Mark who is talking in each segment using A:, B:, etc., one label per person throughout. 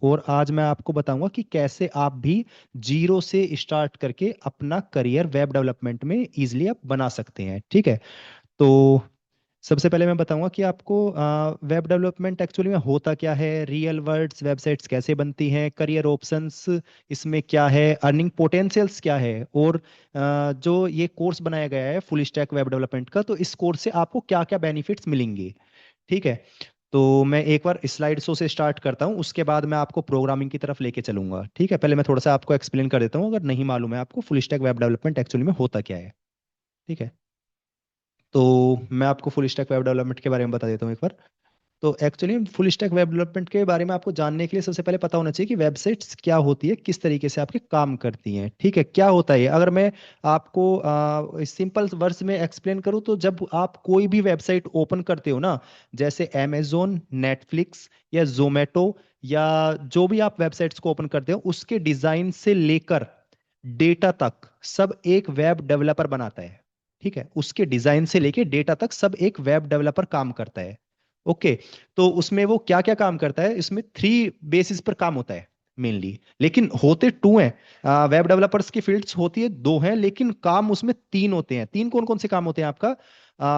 A: और आज मैं आपको बताऊंगा कि कैसे आप भी जीरो से स्टार्ट करके अपना करियर वेब डेवलपमेंट में इजीली आप बना सकते हैं। ठीक है। तो सबसे पहले मैं बताऊंगा कि आपको वेब डेवलपमेंट एक्चुअली में होता क्या है, रियल वर्ल्ड्स वेबसाइट्स कैसे बनती हैं, करियर ऑप्शंस इसमें क्या है, अर्निंग पोटेंशियल्स क्या है, और जो ये कोर्स बनाया गया है फुल स्टैक वेब डेवलपमेंट का, तो इस कोर्स से आपको क्या क्या बेनिफिट्स मिलेंगे। ठीक है। तो मैं एक बार स्लाइड शो से स्टार्ट करता हूँ, उसके बाद मैं आपको प्रोग्रामिंग की तरफ लेके चलूंगा। ठीक है। पहले मैं थोड़ा सा आपको एक्सप्लेन कर देता हूँ, अगर नहीं मालूम है आपको full stack web development actually में होता क्या है। ठीक है। तो मैं आपको फुल स्टैक वेब डेवलपमेंट के बारे में बता देता हूँ एक बार। तो actually full stack web development के बारे में आपको जानने के लिए सबसे पहले पता होना चाहिए कि वेबसाइट्स क्या होती है, किस तरीके से आपके काम करती हैं। ठीक है। क्या होता है ये? अगर मैं आपको सिंपल वर्ड्स में एक्सप्लेन करूँ, तो जब आप कोई भी वेबसाइट ओपन करते हो ना, जैसे अमेजोन, नेटफ्लिक्स या जोमेटो, या जो भी आप वेबसाइट्स को ओपन करते हो, उसके डिजाइन से लेकर डेटा तक सब एक वेब डेवलपर बनाता है। ठीक है। उसके डिजाइन से लेके डेटा तक सब एक वेब डेवलपर काम करता है। ओके। तो उसमें वो क्या क्या काम करता है, इसमें थ्री बेसिस पर काम होता है मेनली, लेकिन होते टू हैं। वेब डेवलपर्स की फील्ड्स होती है दो हैं, लेकिन काम उसमें तीन होते हैं। तीन कौन कौन से काम होते हैं आपका?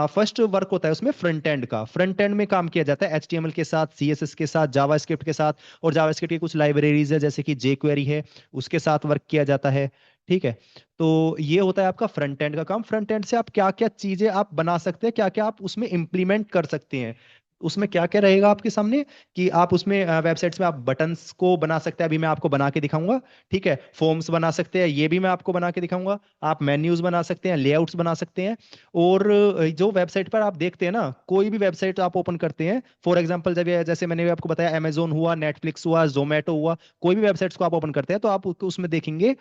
A: फर्स्ट वर्क होता है उसमें फ्रंट एंड का। फ्रंट एंड में काम किया जाता है एचटीएमएल के साथ, सीएसएस के साथ, जावास्क्रिप्ट के साथ, और जावास्क्रिप्ट की कुछ लाइब्रेरीज है जैसे कि जेक्वेरी है, उसके साथ वर्क किया जाता है। ठीक है। तो ये होता है आपका फ्रंट एंड का काम। फ्रंट एंड से आप क्या क्या चीजें आप बना सकते हैं, क्या क्या आप उसमें इंप्लीमेंट कर सकते हैं, उसमें क्या क्या रहेगा आपके सामने, कि आप उसमें वेबसाइट्स में आप बटन्स को बना सकते हैं, अभी मैं आपको बना के दिखाऊंगा। ठीक है। फॉर्म्स बना सकते हैं, ये भी मैं आपको बना के दिखाऊंगा। आप मेन्यूज बना सकते हैं, लेआउट्स बना सकते हैं। और जो वेबसाइट पर आप देखते हैं ना, कोई भी वेबसाइट आप ओपन करते हैं, फॉर एग्जांपल जब जैसे मैंने आपको बताया अमेजोन हुआ, नेटफ्लिक्स हुआ, जोमेटो हुआ, कोई भी वेबसाइट्स को आप ओपन करते हैं, तो आप उसमें देखेंगे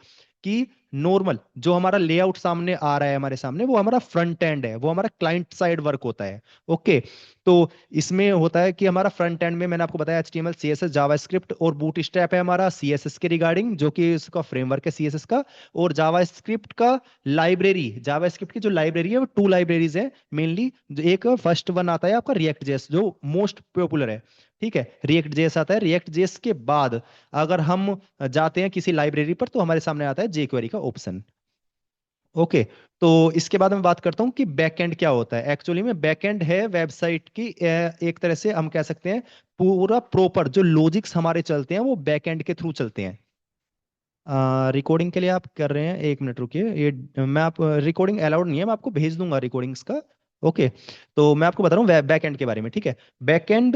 A: कि नॉर्मल जो हमारा लेआउट सामने आ रहा है हमारे सामने, वो हमारा फ्रंट एंड है, वो हमारा क्लाइंट साइड वर्क होता है। ओके। तो इसमें होता है कि हमारा फ्रंट एंड में मैंने आपको बताया एचटीएमएल, सीएसएस, जावास्क्रिप्ट और बूटस्ट्रैप है हमारा सीएसएस के रिगार्डिंग, जो कि इसका फ्रेमवर्क है सीएसएस का। और जावास्क्रिप्ट का लाइब्रेरी, जावास्क्रिप्ट की जो लाइब्रेरी है वो टू लाइब्रेरीज है मेनली। जो एक फर्स्ट वन आता है आपका रिएक्ट जेएस, जो मोस्ट पॉपुलर है। ठीक है। रिएक्ट जेएस आता है। रिएक्ट जेएस के बाद अगर हम जाते हैं किसी लाइब्रेरी पर, तो हमारे सामने आता है जेक्वेरी का ऑप्शन। ओके। तो इसके बाद मैं बात करता हूँ कि बैकएंड क्या होता है। एक्चुअली में बैकएंड है वेबसाइट की एक तरह से हम कह सकते हैं पूरा प्रॉपर जो लॉजिक्स हमारे चलते हैं वो बैकएंड के थ्रू चलते हैं। रिकॉर्डिंग के लिए आप कर रहे हैं, एक मिनट रुकिए। ये मैं आप रिकॉर्डिंग अलाउड नहीं है, मैं आपको भेज दूंगा रिकॉर्डिंग्स का। ओके। तो मैं आपको बता रहा हूँ बैकएंड के बारे में। ठीक है। बैकएंड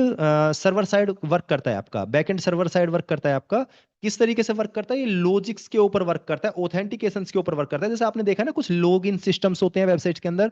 A: सर्वर साइड वर्क करता है आपका। बैकएंड सर्वर साइड वर्क करता है आपका। किस तरीके से वर्क करता है? ये लॉजिक्स के ऊपर वर्क करता है, ऑथेंटिकेशंस के ऊपर वर्क करता है। जैसे आपने देखा ना, कुछ लॉग इन सिस्टम्स होते हैं वेबसाइट के अंदर।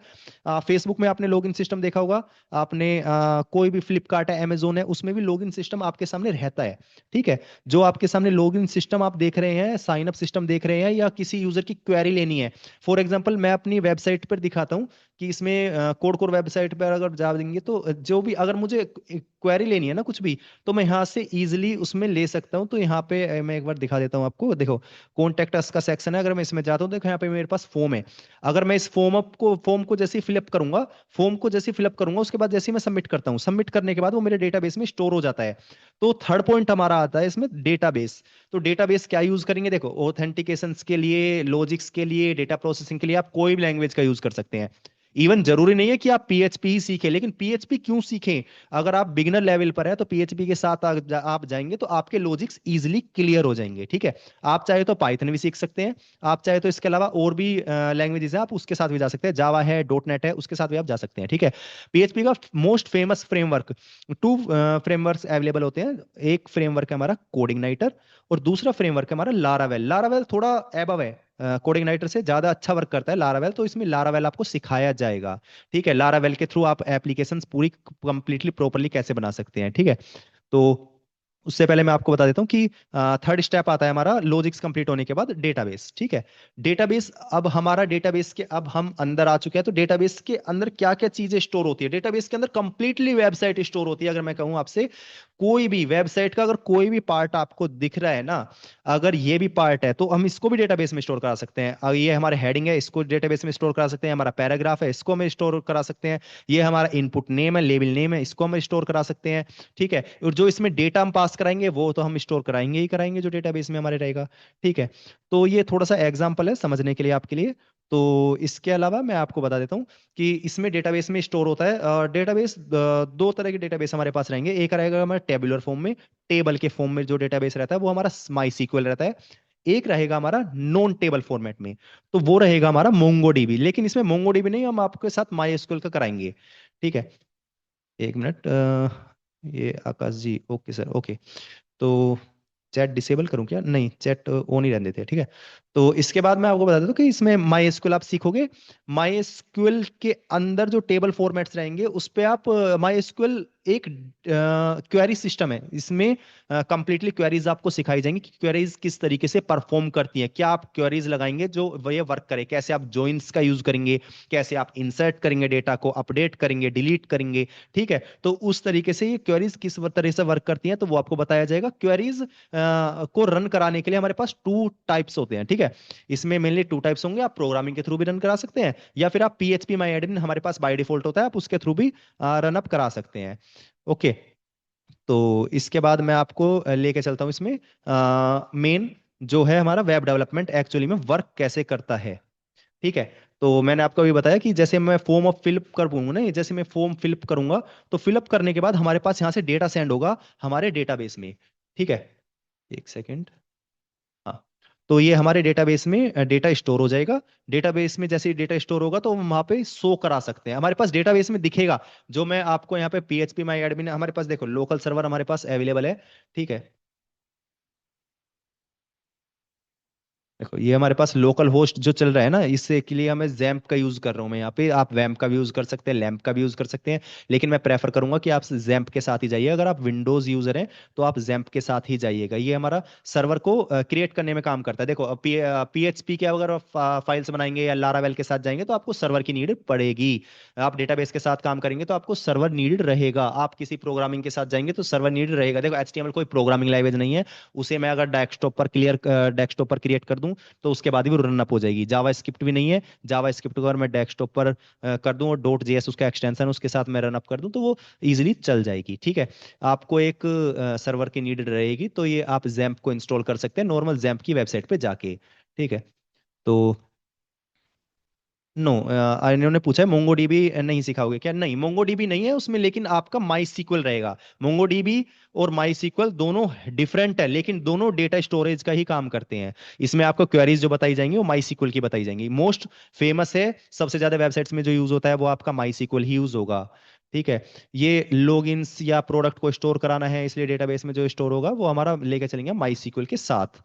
A: फेसबुक में आपने लॉग इन सिस्टम देखा होगा। आपने कोई भी फ्लिपकार्ट है, अमेजोन है, उसमें भी लॉग इन सिस्टम आपके सामने रहता है। ठीक है। जो आपके सामने लॉगिन सिस्टम आप देख रहे हैं, साइन अप सिस्टम देख रहे हैं, या किसी यूजर की क्वेरी लेनी है, फॉर एग्जांपल मैं अपनी वेबसाइट पर दिखाता हूं कि इसमें कोड कोर वेबसाइट पर अगर जा देंगे, तो जो भी अगर मुझे क्वेरी लेनी है ना कुछ भी, तो मैं यहाँ से इजीली उसमें ले सकता हूँ। तो यहाँ पे मैं एक बार दिखा देता हूँ आपको। देखो, कॉन्टेक्ट अस का सेक्शन है, अगर मैं इसमें जाता हूँ, देखो यहाँ पे मेरे पास फॉर्म है। अगर मैं इस फॉर्म को जैसे ही फिलअप करूंगा, फॉर्म को जैसे ही फिलअप करूंगा, उसके बाद जैसे ही मैं सबमिट करता हूँ, सबमिट करने के बाद वो मेरे डेटाबेस में स्टोर हो जाता है। तो थर्ड पॉइंट हमारा आता है इसमें डेटाबेस। तो डेटाबेस क्या यूज करेंगे? देखो, ऑथेंटिकेशंस के लिए, लॉजिक्स के लिए, डेटा प्रोसेसिंग के लिए आप कोई भी लैंग्वेज का यूज कर सकते हैं। इवन जरूरी नहीं है कि आप पीएचपी ही सीखें, लेकिन पीएचपी क्यों सीखें? अगर आप बिगिनर लेवल पर है, तो पीएचपी के साथ आप जाएंगे तो आपके लॉजिक्स इजीली क्लियर हो जाएंगे। ठीक है। आप चाहे तो पाइथन भी सीख सकते हैं। आप चाहे तो इसके अलावा और भी लैंग्वेजेस हैं, आप उसके साथ भी जा सकते हैं। जावा है, डॉट नेट है, उसके साथ भी आप जा सकते हैं। ठीक है। पीएचपी का most famous framework, two frameworks available होते हैं। एक फ्रेमवर्क है हमारा कोडिंग नाइटर, और दूसरा फ्रेमवर्क है हमारा लारावेल। लारावेल थोड़ा एबव है, कोडिंग नाइटर से ज्यादा अच्छा वर्क करता है लारावेल। तो इसमें लारावेल आपको सिखाया जाएगा। ठीक है। लारावेल के थ्रू आप एप्लीकेशंस पूरी कंप्लीटली प्रॉपरली कैसे बना सकते हैं। ठीक है। तो उससे पहले मैं आपको बता देता हूँ कि थर्ड स्टेप आता है हमारा लॉजिक्स कंप्लीट होने के बाद डेटाबेस। ठीक है। डेटाबेस, अब हमारा डेटाबेस के अब हम अंदर आ चुके हैं। तो डेटाबेस के अंदर क्या क्या चीजें स्टोर होती है? डेटाबेस के अंदर कंप्लीटली वेबसाइट स्टोर होती है। अगर मैं कहूँ आपसे, कोई भी वेबसाइट का अगर कोई भी पार्ट आपको दिख रहा है ना, अगर ये भी पार्ट है तो हम इसको भी डेटाबेस में स्टोर करा सकते हैं। ये हमारे हेडिंग है, इसको डेटाबेस में स्टोर करा सकते हैं। हमारा पैराग्राफ है, इसको हम स्टोर करा सकते हैं। ये हमारा इनपुट नेम है, लेबल नेम है, इसको हम स्टोर करा सकते हैं। ठीक है, और जो इसमें डेटा हम पास कराएंगे वो तो हम स्टोर कराएंगे ही कराएंगे, जो डेटाबेस में हमारे रहेगा। ठीक है, तो ये थोड़ा सा एग्जाम्पल है समझने के लिए आपके लिए। तो इसके अलावा मैं आपको बता देता हूँ कि इसमें डेटाबेस में स्टोर होता है। डेटाबेस दो तरह के डेटाबेस हमारे पास रहेंगे। एक रहेगा हमारा टेबुलर फॉर्म में, टेबल के फॉर्म में जो डेटाबेस रहता है वो हमारा माई सीक्वल रहता है। एक रहेगा हमारा नॉन टेबल फॉर्मेट में, तो वो रहेगा हमारा मोंगोडीबी। लेकिन इसमें मोंगोडीबी नहीं, हम आपके साथ माई एसक्यूएल का कराएंगे। ठीक है, एक मिनट। ये आकाश जी, ओके सर, ओके। तो चैट डिसेबल करूं क्या? नहीं, चैट ऑन ही रहने देते हैं। ठीक है, तो इसके बाद मैं आपको बता देता हूँ कि इसमें माई एसक्यूएल आप सीखोगे। माई एसक्यूएल के अंदर जो टेबल फॉर्मेट्स रहेंगे उस पे आप माई एसक्यूएल एक क्वेरी सिस्टम है, इसमें कंप्लीटली क्वेरीज आपको सिखाई जाएंगी कि क्वेरीज किस तरीके से परफॉर्म करती हैं। क्या आप क्वेरीज लगाएंगे जो ये वर्क करे, कैसे आप जॉइंस का यूज करेंगे, कैसे आप इंसर्ट करेंगे, डेटा को अपडेट करेंगे, डिलीट करेंगे। ठीक है, तो उस तरीके से ये क्वेरीज किस तरह से वर्क करती हैं तो वो आपको बताया जाएगा। क्वेरीज को रन कराने के लिए हमारे पास टू टाइप्स होते हैं। ठीक है, इसमें मेनली टू टाइप्स होंगे। आप प्रोग्रामिंग के थ्रू भी रन करा सकते हैं, या फिर आप पीएचपी माई एडमिन हमारे पास बाय डिफॉल्ट होता है, आप उसके थ्रू भी रन अप करा सकते हैं। ओके, तो इसके बाद मैं आपको लेके चलता हूं इसमें मेन जो है हमारा वेब डेवलपमेंट एक्चुअली में वर्क कैसे करता है। ठीक है, तो मैंने आपको अभी बताया कि जैसे मैं फॉर्म ऑफ फिलअप कर दूंगा ना, जैसे मैं फॉर्म फिलअप करूंगा तो फिलअप करने के बाद हमारे पास यहाँ से डेटा सेंड होगा हमारे डेटाबेस में। ठीक है, एक सेकेंड। हाँ, तो ये हमारे डेटाबेस में डेटा स्टोर हो जाएगा। डेटाबेस में जैसे ही डेटा स्टोर होगा तो हम वहाँ पे शो करा सकते हैं, हमारे पास डेटाबेस में दिखेगा। जो मैं आपको यहाँ पे पीएचपी माई एडमिन, हमारे पास देखो लोकल सर्वर हमारे पास अवेलेबल है। ठीक है, देखो ये हमारे पास लोकल होस्ट जो चल रहा है ना, इससे के लिए मैं जैम्प का यूज कर रहा हूँ। मैं यहाँ पे आप वैम्प का भी यूज कर सकते हैं, लैम्प का भी यूज कर सकते हैं, लेकिन मैं प्रेफर करूंगा कि आप जैम्प के साथ ही जाइए। अगर आप विंडोज यूजर हैं तो आप जैम्प के साथ ही जाइएगा। ये हमारा सर्वर को क्रिएट करने में काम करता है। देखो पीएचपी के अगर फाइल्स बनाएंगे या लारावेल के साथ जाएंगे तो आपको सर्वर की नीड पड़ेगी। आप डेटाबेस के साथ काम करेंगे तो आपको सर्वर नीड रहेगा। आप किसी प्रोग्रामिंग के साथ जाएंगे तो सर्वर नीड रहेगा। देखो एचटीएमएल कोई प्रोग्रामिंग लैंग्वेज नहीं है, उसे मैं अगर डेस्कटॉप पर क्रिएट कर दूं तो उसके बाद ही वो रन अप हो जाएगी। जावा स्क्रिप्ट भी नहीं है, जावा स्क्रिप्ट को अगर मैं डेस्कटॉप पर कर दूं और डॉट जेएस उसका एक्सटेंशन उसके साथ मैं रन अप कर दूं तो वो इजीली चल जाएगी। ठीक है, आपको एक सर्वर की नीड रहेगी तो ये आप जैम्प को इंस्टॉल कर सकते हैं नॉर्मल जैम्प की वेबसाइट पे जाके। ठीक है, तो नो, इन्होंने पूछा है मोंगोडीबी नहीं सिखाओगे क्या? नहीं, मोंगोडीबी नहीं है उसमें, लेकिन आपका माई सीक्वल रहेगा। मोंगोडीबी और माई सीक्वल दोनों डिफरेंट है, लेकिन दोनों डेटा स्टोरेज का ही काम करते हैं। इसमें आपको क्वेरीज जो बताई जाएंगी वो माई सीक्वल की बताई जाएंगी। मोस्ट फेमस है, सबसे ज्यादा वेबसाइट्स में जो यूज होता है वो आपका माई सीक्वल ही यूज होगा। ठीक है, ये लॉगिन्स या प्रोडक्ट को स्टोर कराना है, इसलिए डेटाबेस में जो स्टोर होगा वो हमारा लेके चलेंगे माई सीक्वल के साथ।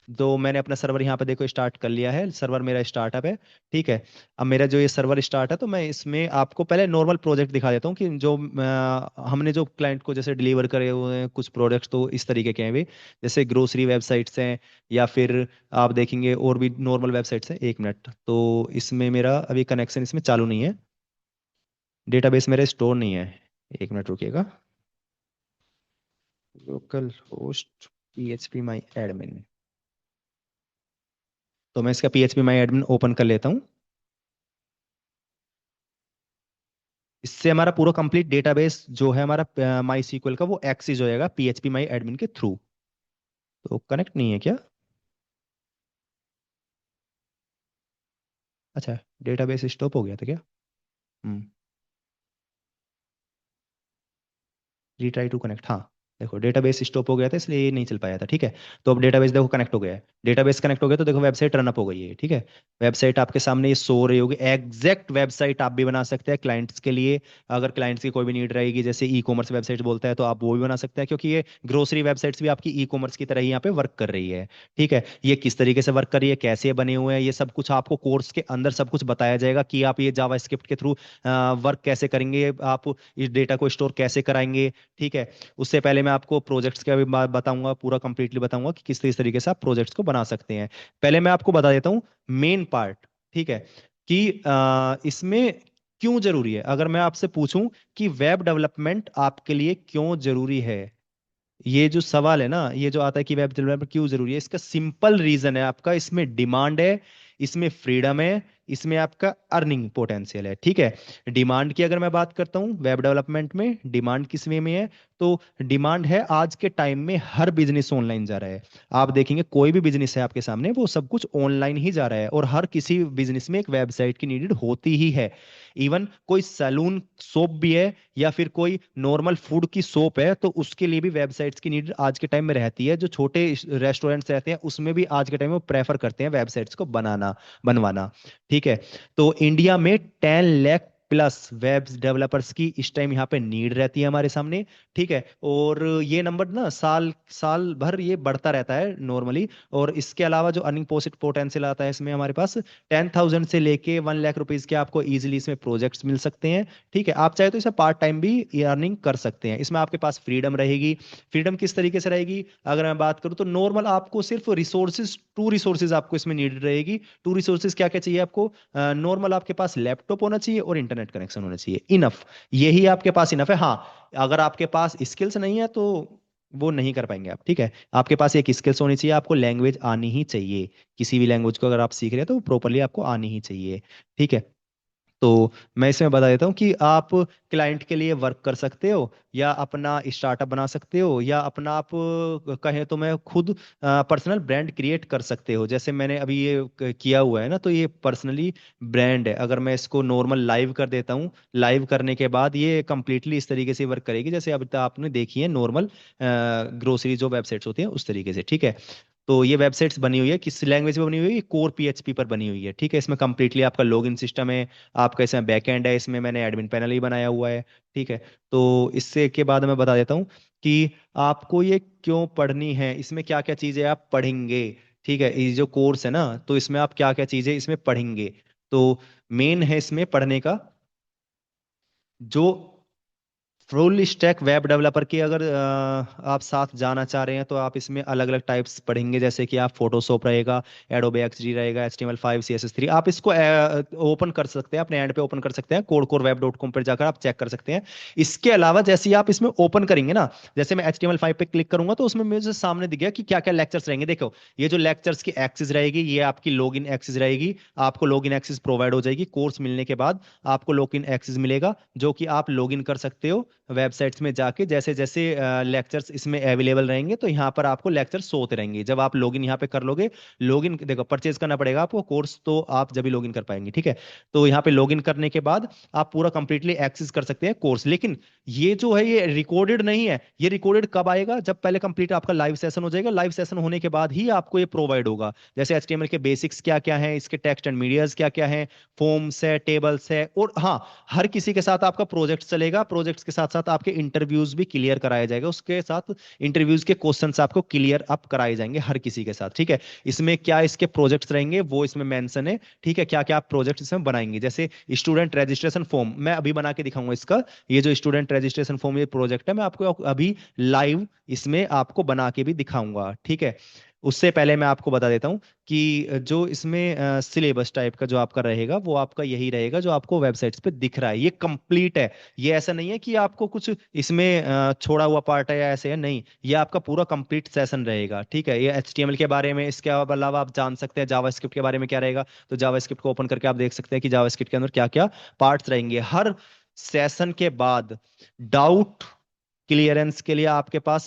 A: तो मैंने अपना सर्वर यहाँ पे देखो स्टार्ट कर लिया है, सर्वर मेरा स्टार्टअप है। ठीक है, अब मेरा जो ये सर्वर स्टार्ट है तो मैं इसमें आपको पहले नॉर्मल प्रोजेक्ट दिखा देता हूँ कि जो हमने जो क्लाइंट को जैसे डिलीवर करे हुए हैं कुछ प्रोडक्ट्स, तो इस तरीके के हैं वे। जैसे ग्रोसरी वेबसाइट्स हैं, या फिर आप देखेंगे और भी नॉर्मल वेबसाइट्स हैं। एक मिनट, तो इसमें मेरा अभी कनेक्शन इसमें चालू नहीं है, डेटाबेस मेरा स्टोर नहीं है। एक मिनट रुकिएगा। Local host PHP my admin, तो मैं इसका पीएचपी माई एडमिन ओपन कर लेता हूँ। इससे हमारा पूरा कंप्लीट डेटाबेस जो है हमारा माई सीक्वल का वो एक्सेस हो जाएगा पीएचपी माई एडमिन के थ्रू। तो कनेक्ट नहीं है क्या? अच्छा, डेटाबेस स्टॉप हो गया था क्या? हम्म, रीट्राई टू कनेक्ट, हाँ। देखो डेटाबेस स्टॉप हो गया था इसलिए ये नहीं चल पाया था। ठीक है, तो अब डेटाबेस देखो कनेक्ट हो गया है। डेटाबेस कनेक्ट हो गया तो देखो वेबसाइट रनअप हो गई है। ठीक है, वेबसाइट आपके सामने ये सो रही होगी। एग्जैक्ट वेबसाइट आप भी बना सकते हैं क्लाइंट्स के लिए। अगर क्लाइंट्स की कोई भी नीड रहेगी, जैसे ई कॉमर्स वेबसाइट बोलता है, तो आप वो भी बना सकते हैं, क्योंकि ये ग्रोसरी वेबसाइट्स भी आपकी ई कॉमर्स की तरह ही यहाँ पे वर्क कर रही है। ठीक है, ये किस तरीके से वर्क कर रही है, कैसे बने हुए हैं, ये सब कुछ आपको कोर्स के अंदर सब कुछ बताया जाएगा कि आप ये जावा स्क्रिप्ट के थ्रू वर्क कैसे करेंगे, आप इस डेटा को स्टोर कैसे कराएंगे। ठीक है, उससे पहले मैं आपको प्रोजेक्ट्स का भी बताऊंगा, पूरा कंप्लीटली बताऊंगा कि किस तरीके से आप प्रोजेक्ट्स को बना सकते हैं। पहले मैं आपको बता देता हूँ मेन पार्ट। ठीक है, कि इसमें क्यों जरूरी है। अगर मैं आपसे पूछूं कि वेब डेवलपमेंट आपके लिए क्यों जरूरी है, ये जो सवाल है ना, ये जो आता है कि वेब डेवलपर क्यों जरूरी है, इसका सिंपल रीजन है आपका, इसमें डिमांड है, इसमें फ्रीडम है, इसमें आपका अर्निंग पोटेंशियल है। ठीक है, डिमांड की अगर मैं बात करता हूँ वेब डेवलपमेंट में, डिमांड किस वे में है, तो डिमांड है आज के टाइम में हर बिजनेस ऑनलाइन जा रहा है। आप देखेंगे कोई भी बिजनेस है आपके सामने, वो सब कुछ ऑनलाइन ही जा रहा है, और हर किसी बिजनेस में एक वेबसाइट की नीडेड होती ही है। इवन कोई सैलून शॉप भी है, या फिर कोई नॉर्मल फूड की शॉप है, तो उसके लिए भी वेबसाइट्स की नीड आज के टाइम में रहती है। जो छोटे रेस्टोरेंट्स रहते हैं उसमें भी आज के टाइम में प्रेफर करते हैं वेबसाइट्स को बनवाना। ठीक है, तो इंडिया में 10 लाख प्लस वेब डेवलपर्स की इस टाइम यहाँ पे नीड रहती है हमारे सामने। ठीक है, और ये नंबर ना साल साल भर ये बढ़ता रहता है नॉर्मली। और इसके अलावा जो अर्निंग पोटेंशियल आता है इसमें हमारे पास 10,000 से लेके 1 लाख रुपीज के आपको इजीली इसमें प्रोजेक्ट्स मिल सकते हैं। ठीक है, आप चाहे तो इसे पार्ट टाइम भी अर्निंग कर सकते हैं। इसमें आपके पास फ्रीडम रहेगी। फ्रीडम किस तरीके से रहेगी, अगर मैं बात करूँ तो नॉर्मल आपको सिर्फ रिसोर्सेज, टू रिसोर्सेज आपको इसमें नीडेड रहेगी। टू रिसोर्सेज क्या क्या चाहिए आपको, नॉर्मल आपके पास लैपटॉप होना चाहिए और इंटरनेट कनेक्शन होना चाहिए, इनफ। यही आपके पास इनफ है। हाँ, अगर आपके पास स्किल्स नहीं है तो वो नहीं कर पाएंगे आप। ठीक है, आपके पास एक स्किल्स होनी चाहिए, आपको लैंग्वेज आनी ही चाहिए। किसी भी लैंग्वेज को अगर आप सीख रहे हैं तो प्रॉपरली आपको आनी ही चाहिए। ठीक है, तो मैं इसमें बता देता हूँ कि आप क्लाइंट के लिए वर्क कर सकते हो, या अपना स्टार्टअप बना सकते हो, या अपना आप कहें तो मैं खुद पर्सनल ब्रांड क्रिएट कर सकते हो। जैसे मैंने अभी ये किया हुआ है ना, तो ये पर्सनली ब्रांड है। अगर मैं इसको नॉर्मल लाइव कर देता हूँ, लाइव करने के बाद ये कंप्लीटली इस तरीके से वर्क करेगी जैसे अभी तक आपने देखी है नॉर्मल ग्रोसरी जो वेबसाइट्स होती हैं उस तरीके से। ठीक है, तो ये वेबसाइट्स बनी हुई है किस लैंग्वेज में बनी हुई है, कोर पीएचपी पर बनी हुई है। ठीक है, इसमें कंप्लीटली आपका लॉगिन सिस्टम है, आपका इसमें बैकएंड है, इसमें मैंने एडमिन पैनल ही बनाया हुआ है। ठीक है, तो इससे के बाद मैं बता देता हूँ कि आपको ये क्यों पढ़नी है, इसमें क्या क्या चीज़ें आप पढ़ेंगे। ठीक है, ये जो कोर्स है ना, तो इसमें आप क्या क्या चीज़ें इसमें पढ़ेंगे। तो मेन है इसमें पढ़ने का, जो फुल स्टैक वेब डेवलपर की अगर आप साथ जाना चाह रहे हैं, तो आप इसमें अलग अलग टाइप्स पढ़ेंगे। जैसे कि आप फोटोशॉप रहेगा, एडोबे एक्सडी रहेगा, HTML5 CSS3, आप इसको ओपन कर सकते हैं, अपने एंड पे ओपन कर सकते हैं, codecoreweb.com पर जाकर आप चेक कर सकते हैं। इसके अलावा जैसे ही आप इसमें ओपन करेंगे ना, जैसे मैं HTML5 पे क्लिक करूंगा तो उसमें मुझे सामने दिख गया कि क्या क्या लेक्चर्स रहेंगे। देखो, ये जो लेक्चर्स की एक्सेस रहेगी, ये आपकी लॉगिन एक्सेस रहेगी। आपको लॉगिन एक्सेस प्रोवाइड हो जाएगी कोर्स मिलने के बाद, आपको लॉगिन एक्सेस मिलेगा, जो कि आप लॉगिन कर सकते हो वेबसाइट्स में जाके। जैसे जैसे लेक्चर्स इसमें अवेलेबल रहेंगे, तो यहाँ पर आपको लेक्चर्स शो होते रहेंगे। जब आप लॉगिन यहाँ पे कर लोगे, लॉगिन देखो परचेज करना पड़ेगा आपको कोर्स, तो आप जब भी लॉगिन कर पाएंगे। ठीक है, तो यहाँ पे लॉगिन करने के बाद आप पूरा कंप्लीटली एक्सेस कर सकते हैं कोर्स। लेकिन ये जो है ये रिकॉर्डेड नहीं है। ये रिकॉर्डेड कब आएगा, जब पहले कंप्लीट आपका लाइव सेशन हो जाएगा। लाइव सेशन होने के बाद ही आपको ये प्रोवाइड होगा। जैसे HTML के बेसिक्स क्या क्या हैं, इसके टेक्स्ट एंड मीडियाज क्या क्या हैं, फॉर्म्स है, टेबल्स है, और हाँ, हर किसी के साथ आपका प्रोजेक्ट चलेगा। प्रोजेक्ट्स के साथ साथ आपके इंटरव्यूज भी क्लियर कराया जाएगा, उसके साथ इंटरव्यूज के क्वेश्चंस आपको क्लियर अप कराए जाएंगे हर किसी के साथ। ठीक है, इसमें क्या इसके प्रोजेक्ट्स रहेंगे वो इसमें मेंशन है। ठीक है, क्या क्या आप प्रोजेक्ट इसमें बनाएंगे, जैसे स्टूडेंट रजिस्ट्रेशन फॉर्म मैं अभी बना के दिखाऊंगा इसका। ये जो स्टूडेंट रजिस्ट्रेशन फॉर्म ये प्रोजेक्ट है, मैं आपको अभी लाइव इसमें आपको बना के भी दिखाऊंगा। ठीक है, उससे पहले मैं आपको बता देता हूँ कि जो इसमें सिलेबस टाइप का जो आपका रहेगा, वो आपका यही रहेगा जो आपको वेबसाइट्स पे दिख रहा है। ये कंप्लीट है, ये ऐसा नहीं है कि आपको कुछ इसमें छोड़ा हुआ पार्ट है या ऐसे है, नहीं, ये आपका पूरा कंप्लीट सेशन रहेगा। ठीक है, ये HTML के बारे में, इसके अलावा आप जान सकते हैं जावास्क्रिप्ट के बारे में क्या रहेगा। तो जावास्क्रिप्ट को ओपन करके आप देख सकते हैं कि जावास्क्रिप्ट के अंदर क्या क्या पार्ट्स रहेंगे। हर सेशन के बाद डाउट क्लियरेंस के लिए आपके पास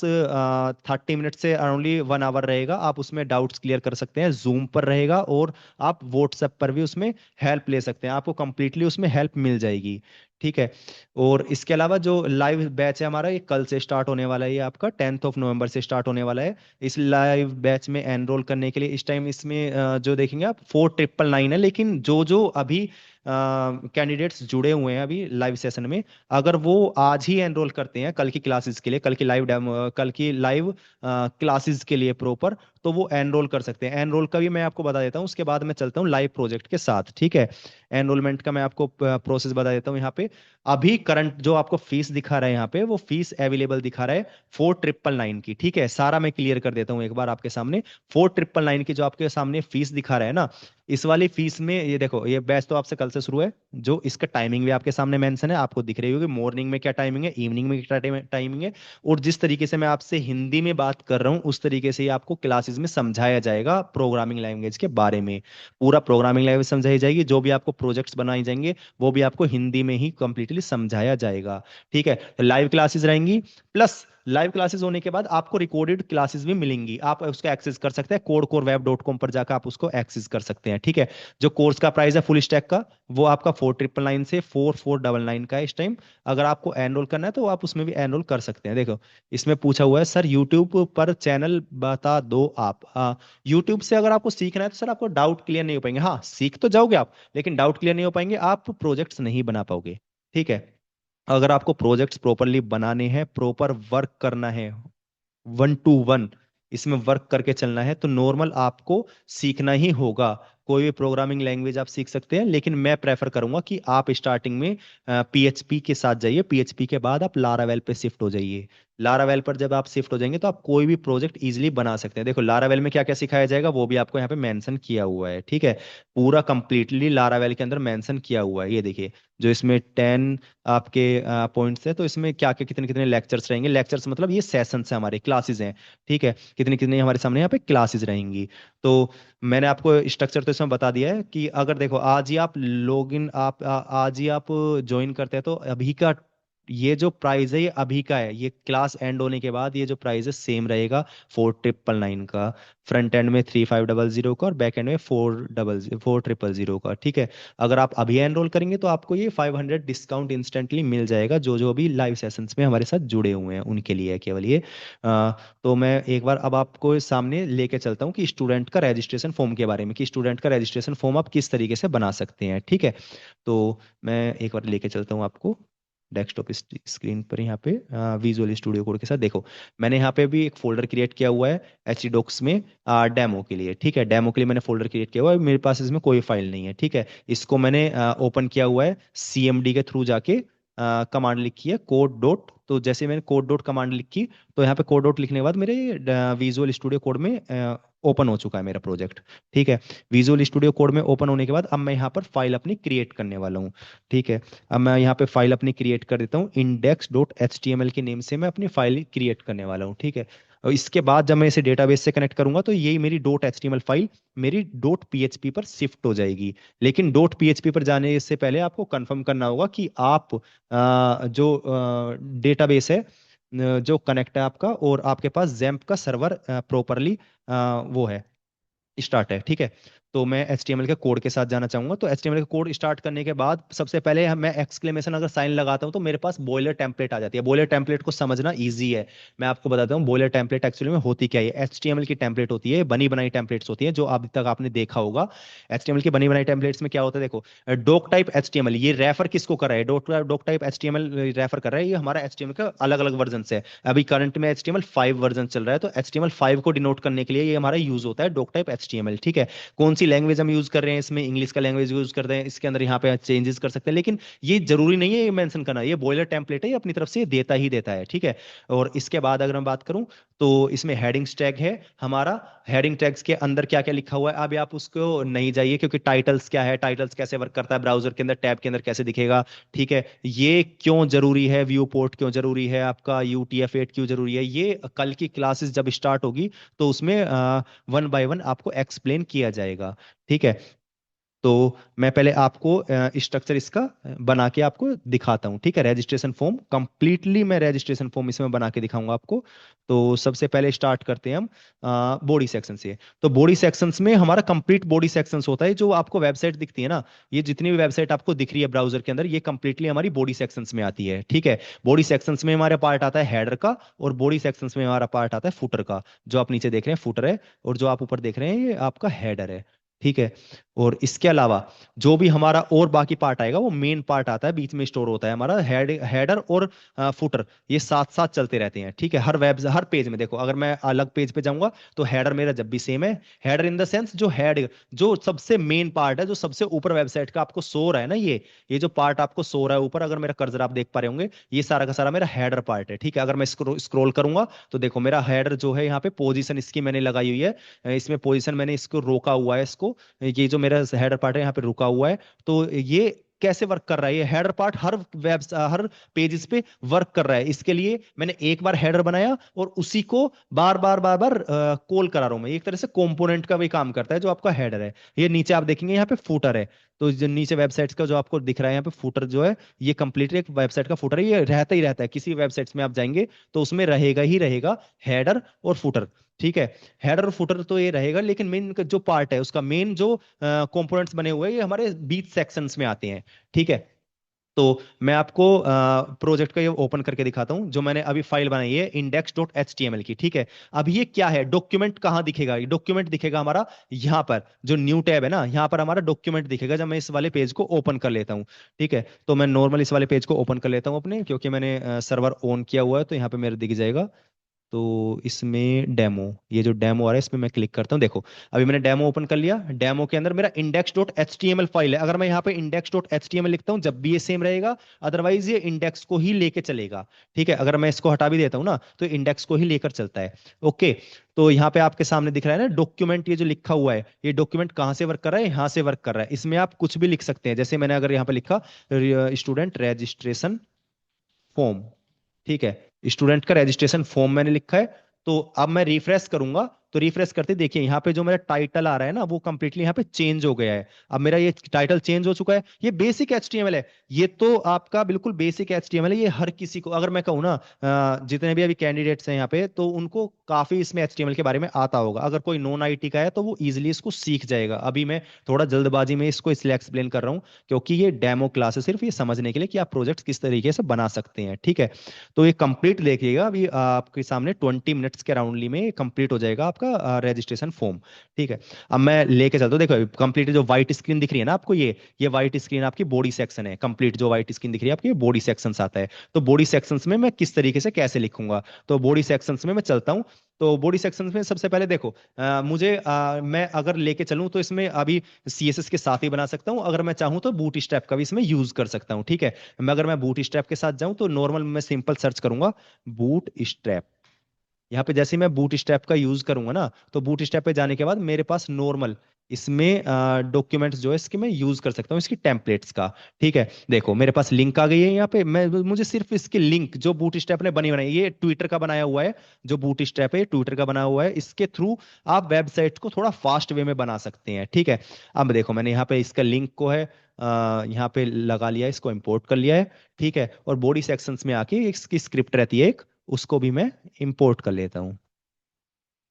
A: 30 मिनट से ओनली 1 आवर रहेगा। आप उसमें डाउट्स क्लियर कर सकते हैं, जूम पर रहेगा, और आप व्हाट्सएप पर भी उसमें हेल्प ले सकते हैं, आपको कंप्लीटली उसमें हेल्प मिल जाएगी। ठीक है, और इसके अलावा जो लाइव बैच है हमारा, ये कल से स्टार्ट होने वाला है, ये आपका 10 नवंबर से स्टार्ट होने वाला है। इस लाइव बैच में एनरोल करने के लिए इस टाइम इसमें जो देखेंगे आप 4999 है। लेकिन जो जो अभी कैंडिडेट्स जुड़े हुए हैं अभी लाइव सेशन में, अगर वो आज ही एनरोल करते हैं कल की क्लासेस के लिए, कल की लाइव क्लासेस के लिए प्रॉपर, तो वो एनरोल कर सकते हैं। एनरोल का भी मैं आपको बता देता हूँ, उसके बाद मैं चलता हूँ लाइव प्रोजेक्ट के साथ। ठीक है, एनरोलमेंट का मैं आपको प्रोसेस बता देता हूँ यहाँ पे। अभी करंट जो आपको फीस दिखा रहा है यहाँ पे, वो फीस अवेलेबल दिखा रहा है 4999 की। ठीक है, सारा मैं क्लियर कर देता हूँ एक बार आपके सामने। 4999 की जो आपके सामने फीस दिखा रहा है ना,
B: इस वाली फीस में ये देखो, ये बैच तो आपसे कल से शुरू है। जो इसका टाइमिंग भी आपके सामने मेंशन है, आपको दिख रही होगी, मॉर्निंग में क्या टाइमिंग है, इवनिंग में क्या टाइमिंग है। और जिस तरीके से मैं आपसे हिंदी में बात कर रहा हूँ उस तरीके से ही आपको क्लासेस में समझाया जाएगा प्रोग्रामिंग लैंग्वेज के बारे में। पूरा प्रोग्रामिंग लैंग्वेज समझाई जाएगी, जो भी आपको प्रोजेक्ट्स बनाए जाएंगे वो भी आपको हिंदी में ही कंप्लीटली समझाया जाएगा। ठीक है, लाइव क्लासेस रहेंगी। प्लस लाइव क्लासेस होने के बाद आपको रिकॉर्डेड क्लासेस भी मिलेंगी, आप उसको एक्सेस कर सकते हैं, codecoreweb.com पर जाकर आप उसको एक्सेस कर सकते हैं। ठीक है, जो कोर्स का प्राइस है फुल स्टैक का, वो आपका 4999 से 4499 का है इस टाइम। अगर आपको एनरोल करना है तो आप उसमें भी एनरोल कर सकते हैं। देखो, इसमें पूछा हुआ है सर यूट्यूब पर चैनल बता दो आप। यूट्यूब से अगर आपको सीखना है तो सर आपको डाउट क्लियर नहीं हो पाएंगे। हाँ, सीख तो जाओगे आप, लेकिन डाउट क्लियर नहीं हो पाएंगे, आप प्रोजेक्ट्स नहीं बना पाओगे। ठीक है, अगर आपको प्रोजेक्ट्स प्रॉपरली बनाने हैं, प्रॉपर वर्क करना है, 1 to 1 इसमें वर्क करके चलना है, तो नॉर्मल आपको सीखना ही होगा। कोई भी प्रोग्रामिंग लैंग्वेज आप सीख सकते हैं, लेकिन मैं प्रेफर करूंगा कि आप स्टार्टिंग में पीएचपी के साथ जाइए, पीएचपी के बाद आप लारावेल पे शिफ्ट हो जाइए। लारावेल पर जब आप शिफ्ट हो जाएंगे तो आप कोई भी प्रोजेक्ट इजीली बना सकते हैं। देखो लारावेल में क्या क्या सिखाया जाएगा वो भी आपको यहाँ पे मेंशन किया हुआ है। ठीक है, पूरा कंप्लीटली लारावेल के अंदर मेंशन किया हुआ है। ये देखिए, जो इसमें 10 आपके पॉइंट्स है, तो इसमें क्या क्या कितने कितने लेक्चर्स रहेंगे। लेक्चर्स मतलब ये सेशंस है, हमारे क्लासेस हैं। ठीक है, कितनी कितनी हमारे सामने यहाँ पे क्लासेस रहेंगी। तो मैंने आपको स्ट्रक्चर तो इसमें बता दिया है कि अगर देखो आज ही आप लॉगिन आज ही आप ज्वाइन करते हैं तो अभी का ये जो प्राइस है ये अभी का है, ये क्लास एंड होने के बाद ये जो प्राइस है सेम रहेगा 4999 का। फ्रंट एंड में 3500 का और बैक एंड में 4000 का। ठीक है, अगर आप अभी एनरोल करेंगे तो आपको ये 500 डिस्काउंट इंस्टेंटली मिल जाएगा, जो जो अभी लाइव सेशंस में हमारे साथ जुड़े हुए हैं उनके लिए है केवल ये। तो मैं एक बार अब आपको सामने लेके चलता हूँ कि स्टूडेंट का रजिस्ट्रेशन फॉर्म के बारे में, कि स्टूडेंट का रजिस्ट्रेशन फॉर्म आप किस तरीके से बना सकते हैं। ठीक है, तो मैं एक बार लेके चलता हूँ आपको डेस्कटॉप स्क्रीन पर, यहाँ पे विजुअल स्टूडियो कोड के साथ। देखो, मैंने यहाँ पे भी एक फोल्डर क्रिएट किया हुआ है एच डॉक्स में डेमो के लिए। ठीक है, डेमो के लिए मैंने फोल्डर क्रिएट किया हुआ है, मेरे पास इसमें कोई फाइल नहीं है। ठीक है, इसको मैंने ओपन किया हुआ है सीएमडी के थ्रू जाके। कमांड लिखी है कोड डॉट, तो जैसे मैंने कोड डॉट कमांड लिखी, तो यहाँ पे कोड डॉट लिखने के बाद मेरे विजुअल स्टूडियो कोड में ओपन हो चुका है मेरा प्रोजेक्ट। ठीक है, विजुअल स्टूडियो कोड में ओपन होने के बाद अब मैं यहाँ पर फाइल अपनी क्रिएट करने वाला हूँ। ठीक है, अब मैं यहाँ पे फाइल अपनी क्रिएट कर देता हूँ, index.html के नेम से मैं अपनी फाइल क्रिएट करने वाला हूँ। ठीक है, और इसके बाद जब मैं इसे डेटाबेस से कनेक्ट करूंगा तो यही मेरी .html फाइल मेरी .php पर शिफ्ट हो जाएगी। लेकिन .php पर जाने से पहले आपको कंफर्म करना होगा कि आप जो डेटाबेस है, जो कनेक्ट है आपका, और आपके पास जैम्प का सर्वर प्रॉपरली वो है, स्टार्ट है। ठीक है, तो मैं HTML के कोड के साथ जाना चाहूंगा। तो HTML का कोड स्टार्ट करने के बाद सबसे पहले मैं एक्सक्लेमेशन अगर साइन लगाता हूं तो मेरे पास बॉयलर टेम्पलेट आ जाती है। बॉयलर टेम्पलेट को समझना इजी है, मैं आपको बताता हूँ बॉयलर टेम्पलेट एक्चुअली में होती क्या है। HTML की टेम्पलेट होती है, बनी बनाई टेम्पलेट्स होती है जो अभी तक आपने देखा होगा। HTML की बनी बनाई टेम्पलेट्स में क्या होता है, देखो, डॉक टाइप HTML ये रेफर किसको कर रहा है, डॉक टाइप HTML रेफर कर रहा है, ये हमारा HTML का अलग अलग वर्जन है। अभी करंट में HTML 5 वर्जन चल रहा है, तो HTML 5 को डिनोट करने के लिए ये हमारा यूज होता है डॉक टाइप HTML। ठीक है, कौन सी लैंग्वेज हम यूज कर रहे हैं, इसमें इंग्लिश का लैंग्वेज यूज कर रहे हैं, इसके अंदर यहाँ पे चेंजेस कर सकते हैं, लेकिन ये जरूरी नहीं है ये मेंशन करना, ये बॉयलर टेम्पलेट है, ये अपनी तरफ से देता ही देता है। ठीक है, और इसके बाद अगर मैं बात करूं तो इसमें हेडिंग्स टैग है हमारा। हेडिंग टैग्स के अंदर क्या क्या लिखा हुआ है अभी आप उसको नहीं जाइए, क्योंकि टाइटल्स क्या है, टाइटल्स कैसे वर्क करता है ब्राउजर के अंदर, टैब के अंदर कैसे दिखेगा। ठीक है, ये क्यों जरूरी है, व्यू पोर्ट क्यों जरूरी है, आपका UTF-8 क्यों जरूरी है, ये कल की क्लासेस जब स्टार्ट होगी तो उसमें 1 by 1 आपको एक्सप्लेन किया जाएगा। ठीक है, तो मैं पहले आपको स्ट्रक्चर इसका बना के आपको दिखाता हूँ। ठीक है, रजिस्ट्रेशन फॉर्म कंप्लीटली मैं रजिस्ट्रेशन फॉर्म इसमें बना के दिखाऊंगा आपको। तो सबसे पहले स्टार्ट करते हैं हम बॉडी सेक्शन से। तो बॉडी सेक्शंस में हमारा कंप्लीट बॉडी सेक्शंस होता है, जो आपको वेबसाइट दिखती है ना, ये जितनी भी वेबसाइट आपको दिख रही है ब्राउजर के अंदर, ये कंप्लीटली हमारी बॉडी सेक्शंस में आती है। ठीक है, बॉडी सेक्शंस में हमारा पार्ट आता है हेडर का, और बॉडी सेक्शंस में हमारा पार्ट आता है फुटर का। जो आप नीचे देख रहे हैं फुटर है, और जो आप ऊपर देख रहे हैं ये आपका हेडर है। ठीक है, और इसके अलावा जो भी हमारा और बाकी पार्ट आएगा वो मेन पार्ट आता है, बीच में स्टोर होता है हमारा हेडर और फुटर, ये साथ साथ चलते रहते हैं। ठीक है, हर पेज में देखो, अगर मैं अलग पेज पे जाऊंगा तो हेडर मेरा जब भी सेम है। हेडर इन द सेंस जो हेड, जो सबसे मेन पार्ट है, जो सबसे ऊपर वेबसाइट का आपको सो रहा है ना, ये जो पार्ट आपको सो रहा है ऊपर, अगर मेरा कर्सर आप देख पा रहे होंगे, ये सारा का सारा मेरा हेडर पार्ट है। ठीक है, अगर मैं स्क्रॉल करूंगा तो देखो मेरा हेडर जो है यहाँ पे पोजीशन इसकी मैंने लगाई हुई है, इसमें पोजीशन मैंने इसको रोका हुआ है, इसको इसको, ये जो मेरा हेडर पार्ट है यहाँ पे रुका हुआ है, तो ये कैसे वर्क कर रहा है, ये हेडर पार्ट हर पेजेस पे वर्क कर रहा है। इसके लिए मैंने एक बार हेडर बनाया और उसी को बार बार कॉल करा रहा हूं मैं। एक तरह से कंपोनेंट का भी काम करता है जो आपका हेडर है। ये नीचे आप देखेंगे यहाँ पे फूटर है, तो जो नीचे वेबसाइट्स का जो आपको दिख रहा है यहाँ पे फूटर जो है, ये कंप्लीट एक वेबसाइट का फूटर है, ये रहता ही रहता है। किसी वेबसाइट्स में आप जाएंगे तो उसमें रहेगा ही रहेगा हेडर और फूटर, ठीक है। हेडर और फुटर तो ये रहेगा, लेकिन मेन जो पार्ट है उसका मेन जो कंपोनेंट्स बने हुए हैं ये हमारे बीच सेक्शंस में आते हैं, ठीक है। तो मैं आपको प्रोजेक्ट का ये ओपन करके दिखाता हूं, जो मैंने अभी फाइल बनाई है index.html की, ठीक है। अब ये क्या है, डॉक्यूमेंट कहाँ दिखेगा, ये डॉक्यूमेंट दिखेगा हमारा यहाँ पर, जो न्यू टैब है ना, यहाँ पर हमारा डॉक्यूमेंट दिखेगा जब मैं इस वाले पेज को ओपन कर लेता हूँ, ठीक है। तो मैं नॉर्मल इस वाले पेज को ओपन कर लेता हूँ अपने, क्योंकि मैंने सर्वर ऑन किया हुआ है, तो यहाँ पे मेरे दिख जाएगा। तो इसमें डेमो, ये जो डेमो आ रहा है इसमें मैं क्लिक करता हूँ, देखो अभी मैंने डेमो ओपन कर लिया। डेमो के अंदर मेरा index.html फाइल है। अगर मैं यहाँ पे index.html लिखता हूँ जब भी ये सेम रहेगा, अदरवाइज ये इंडेक्स को ही लेके चलेगा, ठीक है। अगर मैं इसको हटा भी देता हूँ ना तो इंडेक्स को ही लेकर चलता है, ओके। तो यहाँ पे आपके सामने दिख रहा है ना डॉक्यूमेंट, ये जो लिखा हुआ है, ये डॉक्यूमेंट कहाँ से वर्क कर रहा है, यहाँ से वर्क कर रहा है। इसमें आप कुछ भी लिख सकते हैं, जैसे मैंने अगर यहाँ पे लिखा स्टूडेंट रजिस्ट्रेशन फॉर्म, ठीक है, स्टूडेंट का रजिस्ट्रेशन फॉर्म मैंने लिखा है। तो अब मैं रिफ्रेश करूंगा, तो रिफ्रेश करते देखिए यहाँ पे जो मेरा टाइटल आ रहा है ना वो कंप्लीटली यहाँ पे चेंज हो गया है। अब मेरा ये टाइटल चेंज हो चुका है। ये बेसिक एचटीएमएल है, ये तो आपका बिल्कुल बेसिक एचटीएमएल है। ये हर किसी को, अगर मैं कहूँ ना जितने भी अभी कैंडिडेट्स हैं यहाँ पे, तो उनको काफी इसमें एचटीएमएल के बारे में आता होगा। अगर कोई नॉन आईटी का है तो वो इजिली इसको सीख जाएगा। अभी मैं थोड़ा जल्दबाजी में इसको इसलिए एक्सप्लेन कर रहा हूँ क्योंकि ये डेमो क्लास है, सिर्फ ये समझने के लिए कि आप प्रोजेक्ट किस तरीके से बना सकते हैं, ठीक है। तो ये कंप्लीट देखिएगा, अभी आपके सामने 20 मिनट्स के राउंडली में कंप्लीट हो जाएगा आपका रजिस्ट्रेशन फॉर्म, ठीक है। अब मैं लेके चलता हूँ, देखो कंप्लीट जो व्हाइट स्क्रीन दिख रही है ना आपको, ये व्हाइट स्क्रीन आपकी बॉडी सेक्शन है। कंप्लीट जो व्हाइट स्क्रीन दिख रही है आपकी, बॉडी सेक्शंस आता है। तो बॉडी सेक्शंस में मैं किस तरीके से कैसे लिखूंगा, तो बॉडी सेक्शंस में मैं चलता हूँ। तो बॉडी सेक्शंस में सबसे पहले देखो, मैं अगर लेके चलूं तो इसमें अभी सीएसएस के साथ ही बना सकता हूं। अगर मैं चाहूं तो बूट स्ट्रैप का भी इसमें यूज कर सकता हूं, ठीक है। अगर मैं बूट स्ट्रैप के साथ जाऊं तो नॉर्मल मैं सिंपल सर्च करूंगा बूट स्ट्रैप। यहाँ पे जैसे ही मैं बूट स्ट्रैप का यूज करूंगा ना, तो बूट स्ट्रैप पे जाने के बाद मेरे पास नॉर्मल इसमें डॉक्यूमेंट्स जो है इसके मैं यूज कर सकता हूँ, इसकी टेम्पलेट्स का, ठीक है। देखो मेरे पास लिंक आ गई है यहाँ पे, मैं मुझे सिर्फ इसके लिंक जो बूट स्ट्रैप ने बनी बनाई, ये ट्विटर का बनाया हुआ है, जो बूट स्ट्रैप है ट्विटर का बना हुआ है, इसके थ्रू आप वेबसाइट को थोड़ा फास्ट वे में बना सकते हैं, ठीक है। अब देखो मैंने यहाँ पे इसका लिंक को है यहाँ पे लगा लिया है, इसको इंपोर्ट कर लिया है, ठीक है। और बॉडी सेक्शंस में आके इसकी स्क्रिप्ट रहती है एक, उसको भी मैं इंपोर्ट कर लेता हूँ।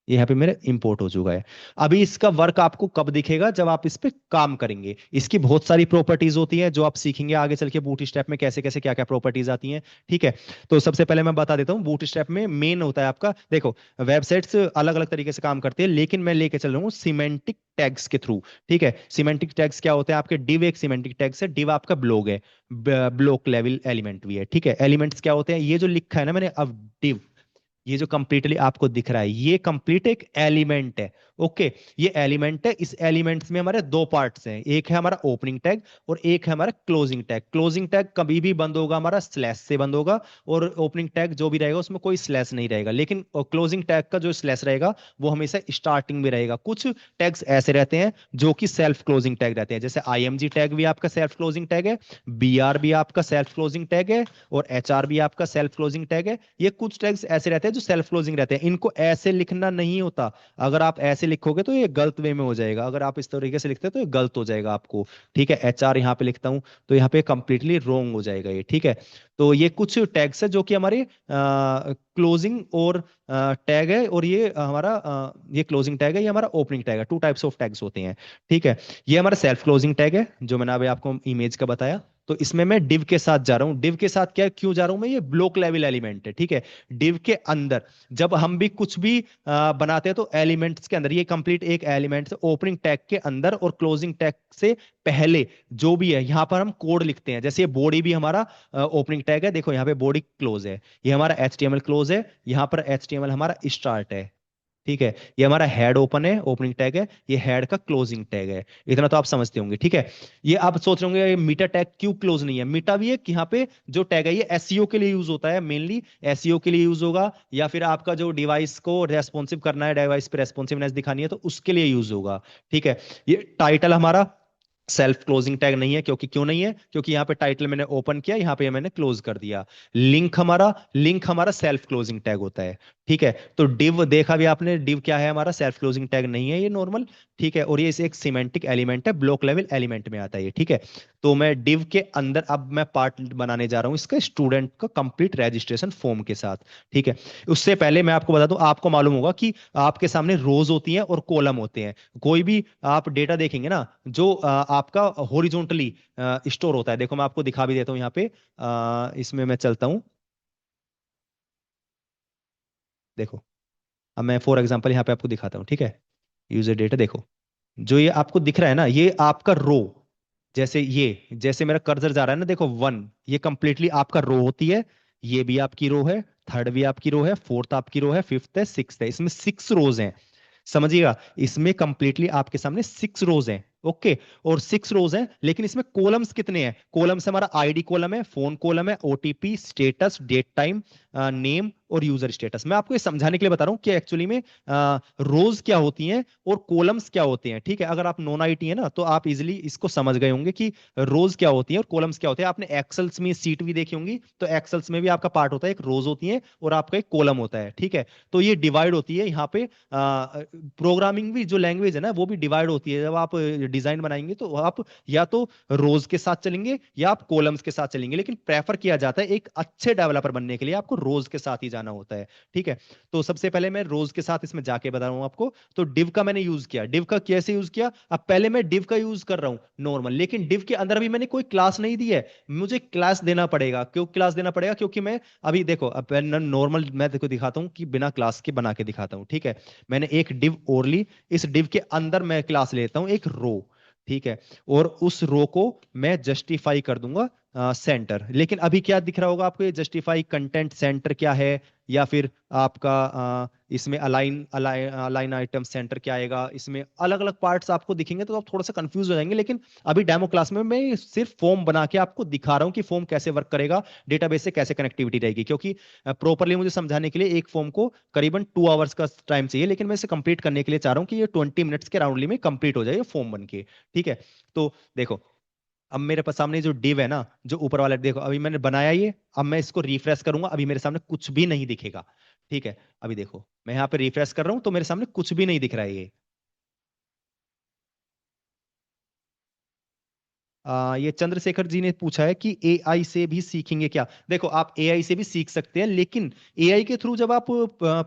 B: ये यहाँ पे मेरे इंपोर्ट हो चुका है। अभी इसका वर्क आपको कब दिखेगा, जब आप इस पे काम करेंगे। इसकी बहुत सारी प्रॉपर्टीज होती हैं जो आप सीखेंगे आगे चल के बूट स्ट्रैप में, कैसे कैसे क्या क्या प्रॉपर्टीज आती हैं, ठीक है। तो सबसे पहले मैं बता देता हूँ, बूट स्ट्रैप में मेन होता है आपका, देखो वेबसाइट्स अलग अलग तरीके से काम करती है, लेकिन मैं लेके चल रहा हूँ सिमेंटिक टैग्स के थ्रू, ठीक है। सिमेंटिक टैग्स क्या होते हैं आपके, डिव एक सिमेंटिक टैग्स है, डिव आपका ब्लॉग है, ब्लॉक लेवल एलिमेंट भी है, ठीक है। एलिमेंट्स क्या होते हैं, ये जो लिखा है ना मैंने अब डिव, ये जो कंप्लीटली आपको दिख रहा है ये कंप्लीट एक एलिमेंट है, ओके। ये एलिमेंट है, इस एलिमेंट्स में हमारे दो पार्ट्स हैं, एक है हमारा ओपनिंग टैग और एक है हमारा क्लोजिंग टैग। क्लोजिंग टैग कभी भी बंद होगा हमारा स्लैश से बंद होगा, और ओपनिंग टैग जो भी रहेगा उसमें कोई स्लैश नहीं रहेगा, लेकिन क्लोजिंग टैग का जो स्लैश रहेगा वो हमेशा स्टार्टिंग में रहेगा। कुछ टैग्स ऐसे रहते हैं जो कि सेल्फ क्लोजिंग टैग रहते हैं, जैसे आईएमजी टैग भी आपका सेल्फ क्लोजिंग टैग है, बीआर भी आपका सेल्फ क्लोजिंग टैग है, और एचआर भी आपका सेल्फ क्लोजिंग टैग है। ये कुछ टैग्स ऐसे रहते हैं जो सेल्फ क्लोजिंग रहते हैं, इनको ऐसे लिखना नहीं होता। अगर आप ऐसे लिखोगे तो ये गलत वे में हो जाएगा, अगर आप इस तरीके से लिखते हैं तो ये गलत हो जाएगा आपको, ठीक है। एचआर यहाँ पे लिखता हूँ तो यहाँ पे कंप्लीटली रॉन्ग हो जाएगा ये, ठीक है। तो ये कुछ टैग्स है जो कि हमारे क्लोजिंग और टैग है, और ये हमारा ये क्लोजिंग टैग है, ये हमारा ओपनिंग टैग है। टू टाइप्स ऑफ टैग्स होते हैं, ठीक है। ये हमारा सेल्फ क्लोजिंग टैग है जो मैंने अभी आपको इमेज का बताया। तो इसमें मैं डिव के साथ जा रहा हूँ। डिव के साथ क्या क्यों जा रहा हूं मैं, ये ब्लॉक लेवल एलिमेंट है, ठीक है। डिव के अंदर जब हम भी कुछ भी बनाते हैं तो एलिमेंट्स के अंदर, ये कंप्लीट एक एलिमेंट ओपनिंग टैग के अंदर और क्लोजिंग टैग से पहले जो भी है यहाँ पर हम कोड लिखते हैं। जैसे ये बॉडी भी हमारा ओपनिंग टैग है, देखो यहाँ पे बॉडी क्लोज है, ये हमारा H T M L close है, यहाँ पर एच टी एम एल हमारा स्टार्ट है, ठीक है, ये हमारा हेड ओपन है, ओपनिंग टैग है, ये हेड का क्लोजिंग टैग है। इतना तो आप समझते होंगे, ठीक है। ये आप सोच रहे होंगे ये मीटा टैग क्यों क्लोज नहीं है? मीटा भी है कि यहाँ पे जो टैग है ये एसईओ के लिए यूज होता है, मेनली एसईओ के लिए यूज होगा, या फिर आपका जो डिवाइस को रेस्पॉन्सिव करना है, डिवाइस पे रेस्पॉन्सिवनेस दिखानी है तो उसके लिए यूज होगा, ठीक है। ये टाइटल हमारा सेल्फ क्लोजिंग टैग नहीं है, क्योंकि क्यों नहीं है? क्योंकि यहाँ पे टाइटल मैंने ओपन किया, यहाँ पे मैंने क्लोज कर दिया। लिंक हमारा सेल्फ क्लोजिंग टैग होता है, ठीक है। तो डिव देखा भी आपने, डिव क्या है? हमारा सेल्फ क्लोजिंग टैग नहीं है, ये नॉर्मल, ठीक है। और ये इसे एक सिमेंटिक एलिमेंट है, ब्लॉक लेवल एलिमेंट में आता है ये, ठीक है। तो मैं डिव के अंदर अब मैं पार्ट बनाने जा रहा हूँ इसका, स्टूडेंट का कंप्लीट रजिस्ट्रेशन फॉर्म के साथ, ठीक है। उससे पहले मैं आपको बता दूं, आपको मालूम होगा कि आपके सामने रोज होती हैं और कॉलम होते हैं। कोई भी आप डेटा देखेंगे ना, जो आपका हॉरिजॉन्टली स्टोर होता है, देखो मैं आपको दिखा भी देता हूँ यहाँ पे, इसमें मैं चलता हूँ, देखो। अब मैं फॉर एग्जांपल यहाँ पे आपको दिखाता हूँ, ठीक है। यूजर डेटा देखो, जो ये आपको दिख रहा है ना, ये आपका रो, जैसे मेरा कर्सर जा रहा है ना, देखो 1, ये कंप्लीटली आपका रो होती है। ये भी आपकी रो है, थर्ड भी आपकी रो है, फोर्थ आपकी रो है, फिफ्थ है, सिक्स्थ है, इसमें 6 रोज हैं। समझिएगा, इसमें कंप्लीटली आपके सामने 6 रोज हैं, ओके। और 6 रोज हैं, लेकिन इसमें कॉलम्स कितने हैं? कॉलम्स हमारा आईडी कॉलम है, फोन कॉलम है, OTP, status, date time, name और यूजर स्टेटस। मैं आपको ये समझाने के लिए बता रहा हूँ कि एक्चुअली में रोज क्या होती हैं और कॉलम्स क्या होते हैं, ठीक है। अगर आप नॉन आईटी है ना, तो आप इजिली इसको समझ गए होंगे कि रोज क्या होती है और कॉलम्स क्या होते हैं। आपने एक्सेल्स में सीट भी देखी होंगी, तो एक्सेल्स में भी आपका पार्ट होता है, एक रोज होती है और आपका एक कॉलम होता है, ठीक है। तो ये डिवाइड होती है यहाँ पे, प्रोग्रामिंग भी जो लैंग्वेज है ना, वो भी डिवाइड होती है। जब आप डिजाइन बनाएंगे तो आप या तो रोज के साथ चलेंगे या आप कॉलम्स के साथ चलेंगे, लेकिन प्रेफर किया जाता है एक अच्छे डेवलपर बनने के लिए आपको रोज के साथ ही जाना होता है, ठीक है। तो सबसे पहले मैं रोज के साथ इसमें जाके बता रहा हूं आपको। तो डिव का मैंने यूज किया, डिव का कैसे यूज किया? अब पहले मैं डिव का यूज कर रहा हूं नॉर्मल, लेकिन डिव के अंदर अभी मैंने कोई क्लास नहीं दी है, मुझे क्लास देना पड़ेगा। क्यों क्लास देना पड़ेगा? क्योंकि मैं अभी देखो, अब नॉर्मल मैं देखो दिखाता हूं कि बिना क्लास के बना के दिखाता हूं, ठीक है। मैंने एक डिव और ली, इस डिव के अंदर मैं क्लास लेता हूं एक रो, ठीक है। और उस रो को मैं जस्टिफाई कर दूंगा सेंटर। लेकिन अभी क्या दिख रहा होगा आपको? ये जस्टिफाई कंटेंट सेंटर क्या है, या फिर आपका इसमें align align align item centre क्या आएगा? इसमें अलग अलग पार्ट्स आपको दिखेंगे, तो आप थोड़ा सा कंफ्यूज हो जाएंगे। लेकिन अभी डेमो क्लास में मैं सिर्फ फॉर्म बना के आपको दिखा रहा हूँ कि फॉर्म कैसे वर्क करेगा, डेटाबेस से कैसे कनेक्टिविटी रहेगी। क्योंकि प्रॉपरली मुझे समझाने के लिए एक फॉर्म को करीबन 2 आवर्स का टाइम चाहिए, लेकिन मैं इसे कंप्लीट करने के लिए चाह रहा हूँ कि ये 20 मिनट्स के राउंडली में कंप्लीट हो जाए फॉर्म बन के, ठीक है। तो देखो, अब मेरे पास सामने जो डिव है ना, जो ऊपर वाला, देखो अभी मैंने बनाया ये, अब मैं इसको रिफ्रेश करूंगा, अभी मेरे सामने कुछ भी नहीं दिखेगा, ठीक है। अभी देखो, मैं यहाँ पे रिफ्रेश कर रहा हूँ तो मेरे सामने कुछ भी नहीं दिख रहा है ये। ये चंद्रशेखर जी ने पूछा है कि एआई से भी सीखेंगे क्या? देखो, आप एआई से भी सीख सकते हैं, लेकिन एआई के थ्रू जब आप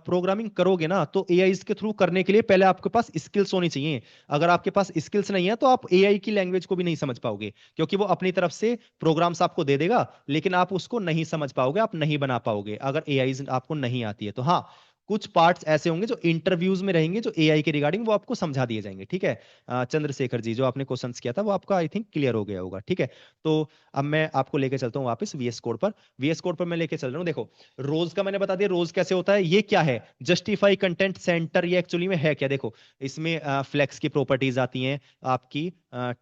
B: प्रोग्रामिंग करोगे ना, तो एआई के थ्रू करने के लिए पहले आपके पास स्किल्स होनी चाहिए। अगर आपके पास स्किल्स नहीं है तो आप एआई की लैंग्वेज को भी नहीं समझ पाओगे, क्योंकि वो अपनी तरफ से प्रोग्राम्स आपको दे देगा, लेकिन आप उसको नहीं समझ पाओगे, आप नहीं बना पाओगे अगर एआई आपको नहीं आती है तो। हाँ, कुछ पार्ट्स ऐसे होंगे जो इंटरव्यूज में रहेंगे, जो एआई के रिगार्डिंग वो आपको समझा दिए जाएंगे, ठीक है। चंद्रशेखर जी, जो आपने क्वेश्चंस किया था वो आपका आई थिंक क्लियर हो गया होगा, ठीक है। तो अब मैं आपको लेके चलता हूँ वापस वीएस कोड पर। वीएस कोड पर मैं लेके चल रहा हूँ, देखो। रोज का मैंने बता दिया, रोज कैसे होता है। ये क्या है? जस्टिफाई कंटेंट सेंटर, ये एक्चुअली में है क्या? देखो, इसमें फ्लेक्स की प्रॉपर्टीज आती हैं आपकी,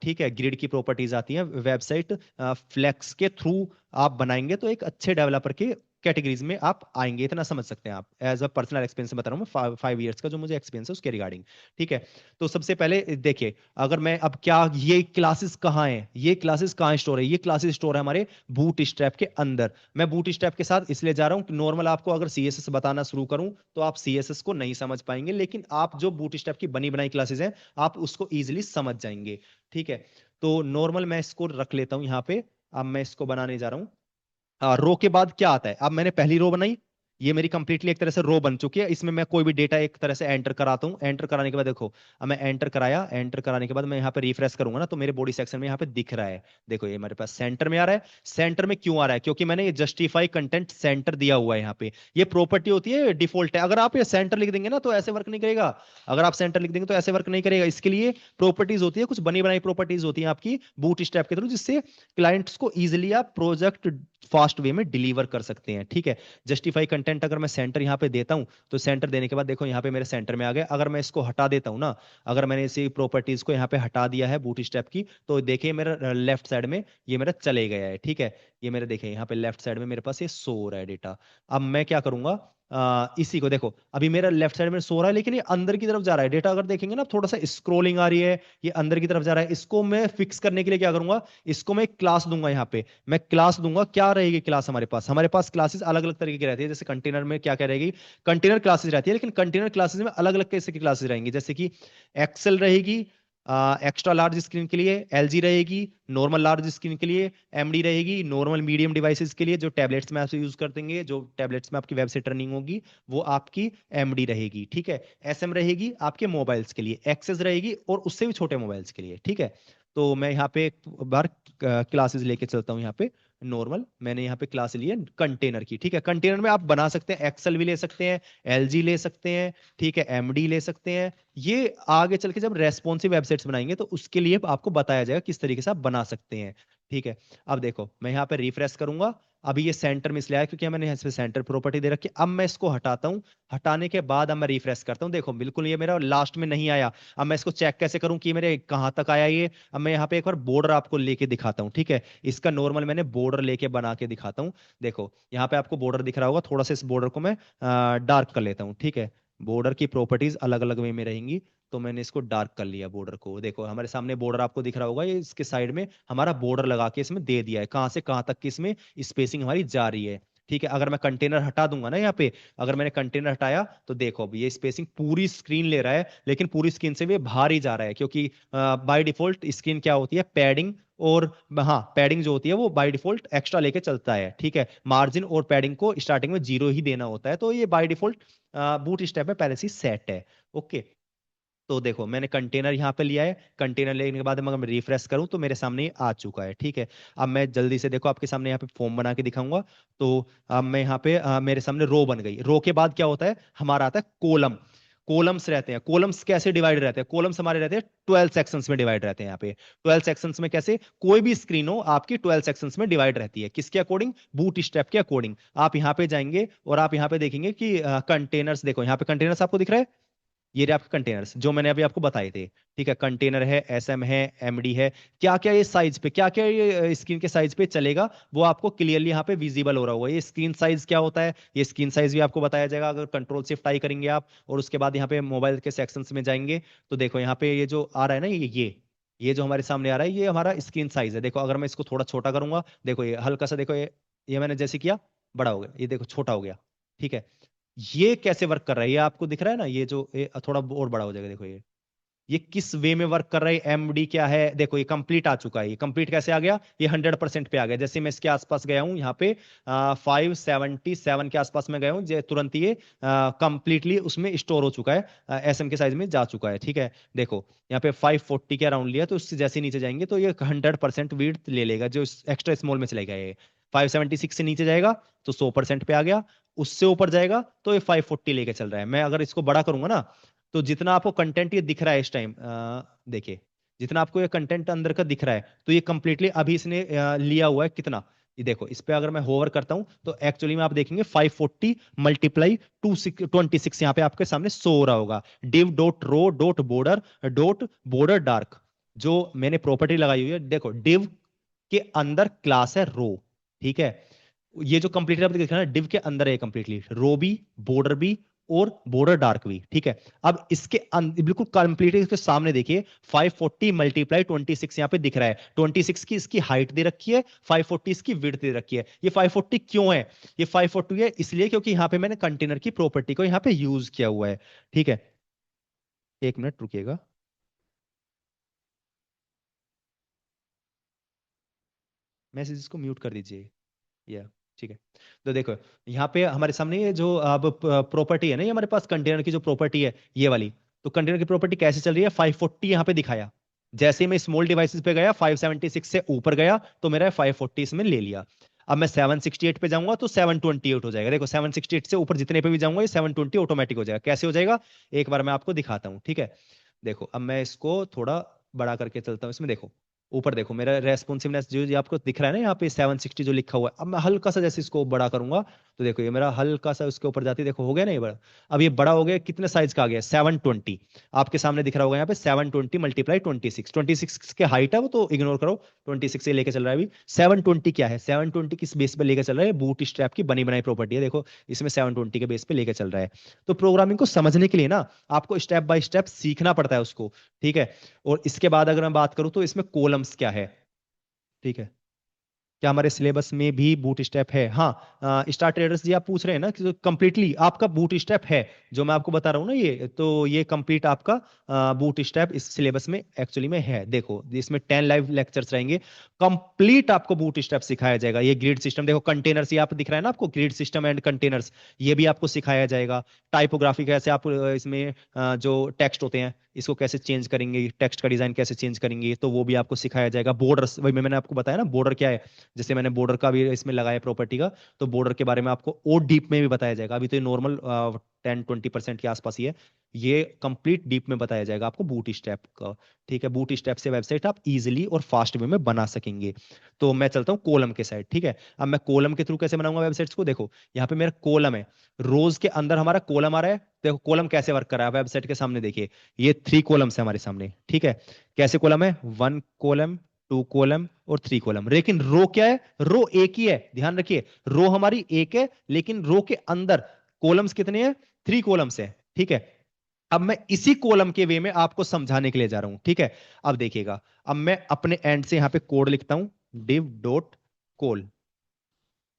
B: ठीक है, ग्रिड की प्रॉपर्टीज आती हैं। वेबसाइट फ्लेक्स के थ्रू आप बनाएंगे तो एक अच्छे डेवलपर के कैटेगरीज में आप आएंगे, इतना समझ सकते हैं आप। एज अ पर्सनल एक्सपीरियंस बता रहा हूँ मैं, 5 ईयर्स का जो मुझे एक्सपीरियंस है उसके रिगार्डिंग, ठीक है। तो सबसे पहले देखिए, अगर मैं अब क्या, ये क्लासेस कहाँ है, ये क्लासेस कहाँ स्टोर है? ये क्लासेस स्टोर है हमारे बूट स्ट्रैप के अंदर। मैं बूट स्ट्रैप के साथ इसलिए जा रहा हूँ कि नॉर्मल आपको अगर सीएसएस बताना शुरू करूँ तो आप सीएसएस को नहीं समझ पाएंगे, लेकिन आप जो बूट स्ट्रैप की बनी बनाई क्लासेस हैं, आप उसको ईजिली समझ जाएंगे, ठीक है। तो नॉर्मल मैं इसको रख लेता हूँ यहाँ पे। अब मैं इसको बनाने जा रहा हूँ। रो के बाद क्या आता है? अब मैंने पहली रो बनाई, ये मेरी कंप्लीटली एक तरह से रो बन चुकी है। इसमें मैं कोई भी डेटा एक तरह से एंटर कराता हूं। एंटर कराने के बाद देखो, अब मैं एंटर कराया, एंटर कराने के बाद मैं यहाँ पे रिफ्रेश करूंगा ना, तो मेरे बॉडी सेक्शन में यहाँ पे दिख रहा है। देखो, ये मेरे पास सेंटर में आ रहा है। सेंटर में क्यों आ रहा है? क्योंकि मैंने ये जस्टिफाई कंटेंट सेंटर दिया हुआ है यहाँ पे। ये प्रॉपर्टी होती है, डिफॉल्ट है। अगर आप ये सेंटर लिख देंगे ना तो ऐसे वर्क नहीं करेगा। अगर आप सेंटर लिख देंगे तो ऐसे वर्क नहीं करेगा। इसके लिए प्रॉपर्टीज होती है, कुछ बनी बनाई प्रॉपर्टीज होती है आपकी बूट स्ट्रैप के थ्रू, जिससे क्लाइंट्स को इजिली आप प्रोजेक्ट फास्ट वे में डिलीवर कर सकते हैं, ठीक है। जस्टिफाई कंटेंट अगर मैं सेंटर यहाँ पे देता हूँ, तो सेंटर देने के बाद देखो यहाँ पे मेरे सेंटर में आ गया। अगर मैं इसको हटा देता हूँ ना, अगर मैंने इसी प्रॉपर्टीज को यहाँ पे हटा दिया है बूट स्टेप की, तो देखिए मेरा लेफ्ट साइड में ये मेरा चले गया है, ठीक है। ये मेरे देखिए यहाँ पे लेफ्ट साइड में मेरे पास ये सो हो रहा है डेटा। अब मैं क्या करूंगा, इसी को देखो, अभी मेरा लेफ्ट साइड में सो रहा है, लेकिन ये अंदर की तरफ जा रहा है डेटा। अगर देखेंगे ना, थोड़ा सा स्क्रोलिंग आ रही है, ये अंदर की तरफ जा रहा है। इसको मैं फिक्स करने के लिए क्या करूंगा, इसको मैं एक क्लास दूंगा। यहाँ पे मैं क्लास दूंगा, क्या रहेगी क्लास हमारे पास क्लासेस अलग अलग तरीके की रहती है। जैसे कंटेनर में क्या क्या रहेगी, कंटेनर क्लासेस रहती है, लेकिन कंटेनर क्लासेस में अलग अलग कैसे की क्लासेस रहेंगी। जैसे कि एक्सेल रहेगी एक्स्ट्रा लार्ज स्क्रीन के लिए, एलजी रहेगी नॉर्मल लार्ज स्क्रीन के लिए, एमडी रहेगी नॉर्मल मीडियम डिवाइसेस के लिए, जो टैबलेट्स में आप यूज करते हैं, जो टैबलेट्स में आपकी वेब से रनिंग होगी वो आपकी एमडी रहेगी, ठीक है। एसएम रहेगी आपके मोबाइल्स के लिए, एक्सेस रहेगी और उससे भी छोटे मोबाइल्स के लिए, ठीक है। तो मैं यहाँ पे एक बार क्लासेस लेके चलता हूँ। यहाँ पे नॉर्मल मैंने यहाँ पे क्लास ली है कंटेनर की, ठीक है। कंटेनर में आप बना सकते हैं, एक्सेल भी ले सकते हैं, एलजी ले सकते हैं, ठीक है, एमडी ले सकते हैं। ये आगे चल के जब रेस्पॉन्सिव वेबसाइट्स बनाएंगे तो उसके लिए आपको बताया जाएगा किस तरीके से आप बना सकते हैं, ठीक है। अब देखो मैं यहाँ पे रिफ्रेश करूंगा, अभी ये सेंटर में इसलिए आया क्योंकि मैंने यहाँ पे सेंटर प्रॉपर्टी दे रखी है। अब मैं इसको हटाता हूँ, हटाने के बाद अब मैं रिफ्रेश करता हूँ, देखो बिल्कुल ये मेरा लास्ट में नहीं आया। अब मैं इसको चेक कैसे करूँ कि मेरे कहाँ तक आया ये। अब मैं यहाँ पे एक बार बॉर्डर आपको लेके दिखाता हूँ, ठीक है। इसका नॉर्मल मैंने बॉर्डर लेके बना के दिखाता हूँ। देखो यहाँ पे आपको बॉर्डर दिख रहा होगा, थोड़ा सा इस बॉर्डर को मैं डार्क कर लेता हूँ, ठीक है। बॉर्डर की प्रॉपर्टीज अलग अलग वे में रहेंगी, तो मैंने इसको डार्क कर लिया बॉर्डर को। देखो हमारे सामने बॉर्डर आपको दिख रहा होगा, ये इसके साइड में हमारा बॉर्डर लगा के इसमें दे दिया है, कहाँ से कहाँ तक की इसमें स्पेसिंग हमारी जा रही है, ठीक है। अगर मैं कंटेनर हटा दूंगा ना यहाँ पे, अगर मैंने कंटेनर हटाया तो देखो अभी ये स्पेसिंग पूरी स्क्रीन ले रहा है, लेकिन पूरी स्क्रीन से भी बाहर ही जा रहा है, क्योंकि बाय डिफॉल्ट स्क्रीन क्या होती है, पैडिंग और हाँ पैडिंग जो होती है वो बाय डिफॉल्ट एक्स्ट्रा लेके चलता है, ठीक है। मार्जिन और पैडिंग को स्टार्टिंग में 0 ही देना होता है, तो ये बाय डिफॉल्ट बूट स्टेप में पहले से सेट है, ओके। तो देखो मैंने कंटेनर यहाँ पे लिया है, कंटेनर लेने के बाद अगर मैं रिफ्रेश करूँ तो मेरे सामने ये आ चुका है, ठीक है। अब मैं जल्दी से देखो आपके सामने यहाँ पे फॉर्म बना के दिखाऊंगा। तो अब मैं यहाँ पे मेरे सामने रो बन गई। रो के बाद क्या होता है, हमारा आता है कॉलम। कॉलम्स रहते हैं, कॉलम्स कैसे डिवाइड रहते हैं, कॉलम्स हमारे रहते हैं 12 सेक्शंस में डिवाइड रहते हैं। यहाँ पे 12 सेक्शंस में कैसे, कोई भी स्क्रीन हो आपकी 12 सेक्शंस में डिवाइड रहती है, किसके अकॉर्डिंग, बूट स्ट्रैप के अकॉर्डिंग। आप यहाँ पे जाएंगे और आप यहाँ पे देखेंगे कि कंटेनर्स, देखो यहाँ पे कंटेनर्स आपको दिख रहा है, ये रहे आपके कंटेनर्स जो मैंने अभी आपको बताए थे, ठीक है। कंटेनर है, एसएम है, एमडी है, क्या क्या ये साइज पे, क्या क्या ये स्क्रीन के साइज पे चलेगा वो आपको क्लियरली यहाँ पे विजिबल हो रहा होगा। ये स्क्रीन साइज क्या होता है, ये स्क्रीन साइज भी आपको बताया जाएगा अगर कंट्रोल शिफ्ट आई करेंगे आप, और उसके बाद यहाँ पे मोबाइल के सेक्शंस में जाएंगे तो देखो यहाँ पे ये जो आ रहा है ना, ये जो हमारे सामने आ रहा है ये हमारा स्क्रीन साइज है। देखो अगर मैं इसको थोड़ा छोटा करूंगा, देखो ये हल्का सा, देखो ये मैंने जैसे किया बड़ा हो गया, ये देखो छोटा हो गया, ठीक है। ये कैसे वर्क कर रहा है, ये आपको दिख रहा है ना, ये जो थोड़ा और बड़ा हो जाएगा, देखो ये किस वे में वर्क कर रहा है। एमडी क्या है, देखो ये कंप्लीट आ चुका है। ये कंप्लीट कैसे आ गया, ये 100% पे आ गया। जैसे मैं इसके आसपास गया हूँ यहाँ पे 577 के आसपास में गया हूँ, तुरंत ये कंप्लीटली उसमें स्टोर हो चुका है, एसएम के साइज में जा चुका है, ठीक है। देखो यहाँ पे 540 के अराउंड लिया, तो उससे जैसे नीचे जाएंगे तो ये 100% विड्थ ले लेगा, जो एक्स्ट्रा स्मॉल में चलेगा। ये 576 से नीचे जाएगा तो 100% पे आ गया, उससे ऊपर जाएगा तो ये 540 लेके चल रहा है। मैं अगर इसको बड़ा करूंगा ना, तो जितना आपको कंटेंट ये दिख रहा है इस टाइम, देखिए जितना आपको ये कंटेंट अंदर का दिख रहा है, तो ये कंप्लीटली अभी इसने लिया हुआ है कितना, ये देखो इस पे अगर मैं होवर करता हूं तो एक्चुअली में आप देखेंगे 540 मल्टीप्लाई 26 यहाँ पे आपके सामने शो हो रहा होगा। div dot row dot border dark, जो मैंने प्रॉपर्टी लगाई हुई है, देखो div के अंदर क्लास है रो, ठीक है। ये जो कंप्लीटली आपने देखा ना, div के अंदर है कंप्लीटली, रो भी, बॉर्डर भी और बॉर्डर डार्क भी, ठीक है। अब इसके बिल्कुल कंप्लीटली इसके सामने देखिए 540 मल्टीप्लाई 26 यहाँ पे दिख रहा है। 26 की इसकी हाइट दे रखी है, 540 इसकी विड्थ दे रखी है। ये 540 क्यों है, ये 540 है इसलिए क्योंकि यहाँ पे मैंने कंटेनर की प्रॉपर्टी को यहाँ पे यूज किया हुआ है, ठीक है। एक मिनट रुकिएगा, मैसेज को म्यूट कर दीजिए, या ठीक है। तो देखो यहाँ पे हमारे सामने ये जो अब प्रॉपर्टी है ना, ये हमारे पास कंटेनर की जो प्रॉपर्टी है ये वाली, तो कंटेनर की प्रॉपर्टी कैसे चल रही है, 540 यहाँ पे दिखाया, जैसे ही मैं स्मॉल डिवाइसेस पे गया 576 से ऊपर गया तो मेरा 540 इसमें ले लिया। अब मैं 768 पे जाऊंगा तो 728 हो जाएगा। देखो 768 से ऊपर जितने पे भी जाऊंगा ये 720 ऑटोमेटिक हो जाएगा। कैसे हो जाएगा, एक बार मैं आपको दिखाता हूँ, ठीक है। देखो अब मैं इसको थोड़ा बड़ा करके चलता हूँ इसमें, देखो ऊपर देखो मेरा रेस्पॉन्सिवनेस जो ये आपको दिख रहा है ना यहाँ पे 760 जो लिखा हुआ है। अब मैं हल्का सा जैसे इसको बड़ा करूंगा तो देखो ये मेरा हल्का सा उसके ऊपर जाती है, देखो हो गया ना ये बड़ा। अब ये बड़ा हो गया, कितने साइज का आ गया, 720। आपके सामने दिख रहा होगा यहाँ पे 720 मल्टीप्लाई 26, 26 के हाइट है वो तो इग्नोर करो, 26 से लेके चल रहा है अभी। 720 क्या है, 720 किस बेस पे लेके चल रहा है, बूट स्ट्रैप की बनी बनाई प्रॉपर्टी है, देखो इसमें 720 के बेस पे लेके चल रहा है। तो प्रोग्रामिंग को समझने के लिए ना आपको स्टेप बाय स्टेप सीखना पड़ता है उसको, ठीक है। और इसके बाद अगर मैं बात करूं तो इसमें कॉलम्स क्या है, ठीक है। क्या हमारे सिलेबस में भी बूट स्टेप है? हाँ, स्टार ट्रेडर्स जी आप पूछ रहे हैं ना कि कंप्लीटली आपका बूट स्टेप है, जो मैं आपको बता रहा हूँ ना, ये तो ये कंप्लीट आपका बूट स्टेप इस सिलेबस में एक्चुअली में है। देखो इसमें 10 लाइव लेक्चर्स रहेंगे, कंप्लीट आपको बूट स्टेप सिखाया जाएगा। ये ग्रिड सिस्टम देखो, कंटेनर्स ये आप दिख रहा है ना आपको, ग्रिड सिस्टम एंड कंटेनर्स, ये भी आपको सिखाया जाएगा। टाइपोग्राफी कैसे आप इसमें जो टेक्स्ट होते हैं इसको कैसे चेंज करेंगे, टेक्स्ट का डिजाइन कैसे चेंज करेंगे, तो वो भी आपको सिखाया जाएगा। बॉर्डर्स वही मैंने आपको बताया ना, बॉर्डर क्या है, जैसे मैंने बॉर्डर का भी इसमें लगाया प्रॉपर्टी का, तो बॉर्डर के बारे में आपको और डीप में भी बताया जाएगा। अभी तो ये नॉर्मल 10-20% के आसपास ही है, ये कंप्लीट डीप में बताया जाएगा आपको बूट स्ट्रैप का, ठीक है। बूट स्ट्रैप से वेबसाइट आप इजीली और फास्ट वे में बना सकेंगे। तो मैं चलता हूँ कॉलम के साइड, ठीक है। अब मैं कॉलम के थ्रू कैसे बनाऊंगा वेबसाइट्स को, देखो यहाँ पे मेरा कॉलम है, रोज के अंदर हमारा कॉलम आ रहा है। देखो कॉलम कैसे वर्क कर रहा है वेबसाइट के सामने, देखिए ये 3 कॉलम्स है हमारे सामने, ठीक है। कैसे कॉलम है, 1 कॉलम, 2 कॉलम और 3 कॉलम। लेकिन रो क्या है, रो एक ही है, ध्यान रखिए, रो हमारी एक है, लेकिन रो के अंदर कॉलम्स कितने हैं, 3 कॉलम्स है, ठीक है। अब मैं इसी कॉलम के वे में आपको समझाने के लिए जा रहा हूं, ठीक है। अब देखिएगा, अब मैं अपने एंड से यहां पे कोड लिखता हूं, div डॉट कॉल,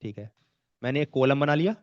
B: ठीक है। मैंने एक कॉलम बना लिया।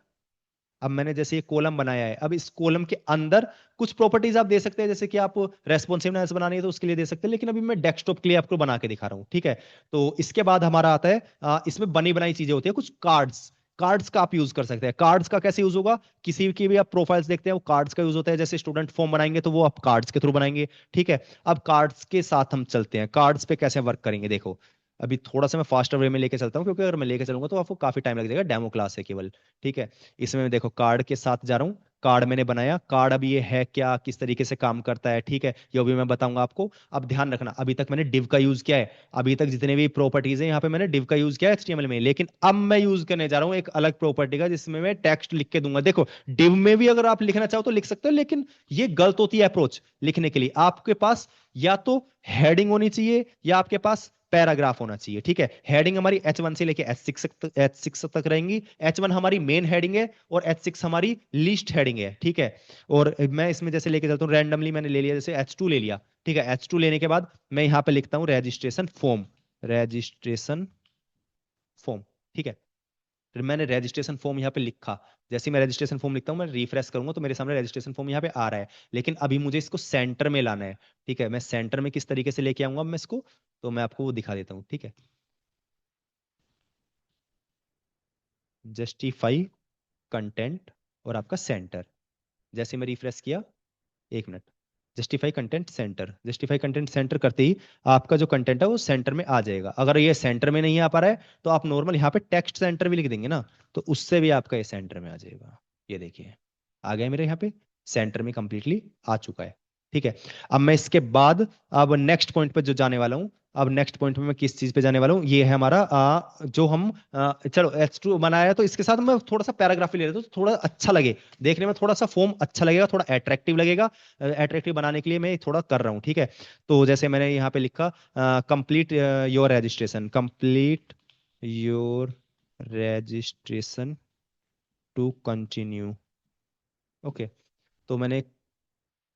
B: अब मैंने जैसे ये कॉलम बनाया है, अब इस कॉलम के अंदर कुछ प्रॉपर्टीज आप दे सकते हैं, जैसे कि आप रेस्पॉन्सिवनेस बनानी है तो उसके लिए दे सकते हैं, लेकिन अभी मैं डेस्कटॉप के लिए आपको बना के दिखा रहा हूं, ठीक है। तो इसके बाद हमारा आता है इसमें बनी बनाई चीजें होती है कुछ कार्ड्स। कार्ड्स का आप यूज कर सकते हैं। कार्ड्स का कैसे यूज होगा, किसी की भी आप प्रोफाइल्स देखते हैं वो कार्ड्स का यूज होता है, जैसे स्टूडेंट फॉर्म बनाएंगे तो वो आप कार्ड्स के थ्रू बनाएंगे, ठीक है। अब कार्ड्स के साथ हम चलते हैं, कार्ड्स पे कैसे वर्क करेंगे, देखो अभी थोड़ा सा मैं फास्टर वे में लेके चलता हूँ, क्योंकि अगर मैं लेके चलूंगा तो आपको काफी टाइम लग जाएगा, डेमो क्लास है केवल, ठीक है। इसमें मैं देखो कार्ड के साथ जा रहा हूँ, कार्ड मैंने बनाया, कार्ड अभी ये है क्या, किस तरीके से काम करता है, ठीक है, ये भी मैं बताऊंगा आपको। अब ध्यान रखना, अभी तक मैंने डिव का यूज किया है, अभी तक जितने भी प्रॉपर्टीज हैं यहाँ पे मैंने डिव का यूज किया है एचटीएमएल में, लेकिन अब मैं यूज करने जा रहा हूँ एक अलग प्रॉपर्टी का, जिसमें मैं टेक्स्ट लिख के दूंगा। देखो डिव में भी अगर आप लिखना चाहो तो लिख सकते हो, लेकिन ये गलत होती है अप्रोच लिखने के लिए। आपके पास या तो हेडिंग होनी चाहिए या आपके पास पैराग्राफ होना चाहिए, ठीक है। हेडिंग हमारी H1 से लेके H6 तक रहेंगी। H1 हमारी मेन हेडिंग है और H6 हमारी लिस्ट हेडिंग है, ठीक है। और मैं इसमें जैसे लेके चलता हूँ रैंडमली, मैंने ले लिया जैसे H2 ले लिया, ठीक है। H2 लेने के बाद मैं यहाँ पे लिखता हूँ रजिस्ट्रेशन फॉर्म, रजिस्ट्रेशन फॉर्म, ठीक है। फिर मैंने रजिस्ट्रेशन फॉर्म यहाँ पे लिखा, जैसे ही मैं रजिस्ट्रेशन फॉर्म लिखता हूँ मैं रिफ्रेश करूंगा तो मेरे सामने रजिस्ट्रेशन फॉर्म यहाँ पे आ रहा है। लेकिन अभी मुझे इसको सेंटर में लाना है, ठीक है। मैं सेंटर में किस तरीके से लेके आऊंगा मैं इसको, तो मैं आपको वो दिखा देता हूँ, ठीक है। जस्टिफाई कंटेंट और आपका सेंटर, जैसे मैं रिफ्रेश किया, एक minute, justify content centre, justify content centre करते ही आपका जो कंटेंट है वो सेंटर में आ जाएगा। अगर ये सेंटर में नहीं आ पा रहा है तो आप नॉर्मल यहाँ पे टेक्स्ट सेंटर भी लिख देंगे ना, तो उससे भी आपका ये सेंटर में आ जाएगा। ये देखिए आ गया मेरे यहाँ पे सेंटर में कंप्लीटली आ चुका है, ठीक है। अब मैं इसके बाद अब नेक्स्ट पॉइंट पे जो जाने वाला हूँ, अब नेक्स्ट पॉइंट पे मैं किस चीज पे जाने वाला हूँ, ये है हमारा जो हम चलो H2 बनाया तो इसके साथ मैं थोड़ा सा पैराग्राफ ले लेता हूँ तो थोड़ा अच्छा लगे देखने में, थोड़ा सा फॉर्म अच्छा लगेगा, थोड़ा अट्रैक्टिव लगेगा। अट्रैक्टिव बनाने के लिए मैं थोड़ा कर रहा हूँ, ठीक है। तो जैसे मैंने यहाँ पे लिखा complete your registration, complete your registration to continue, okay. तो मैंने,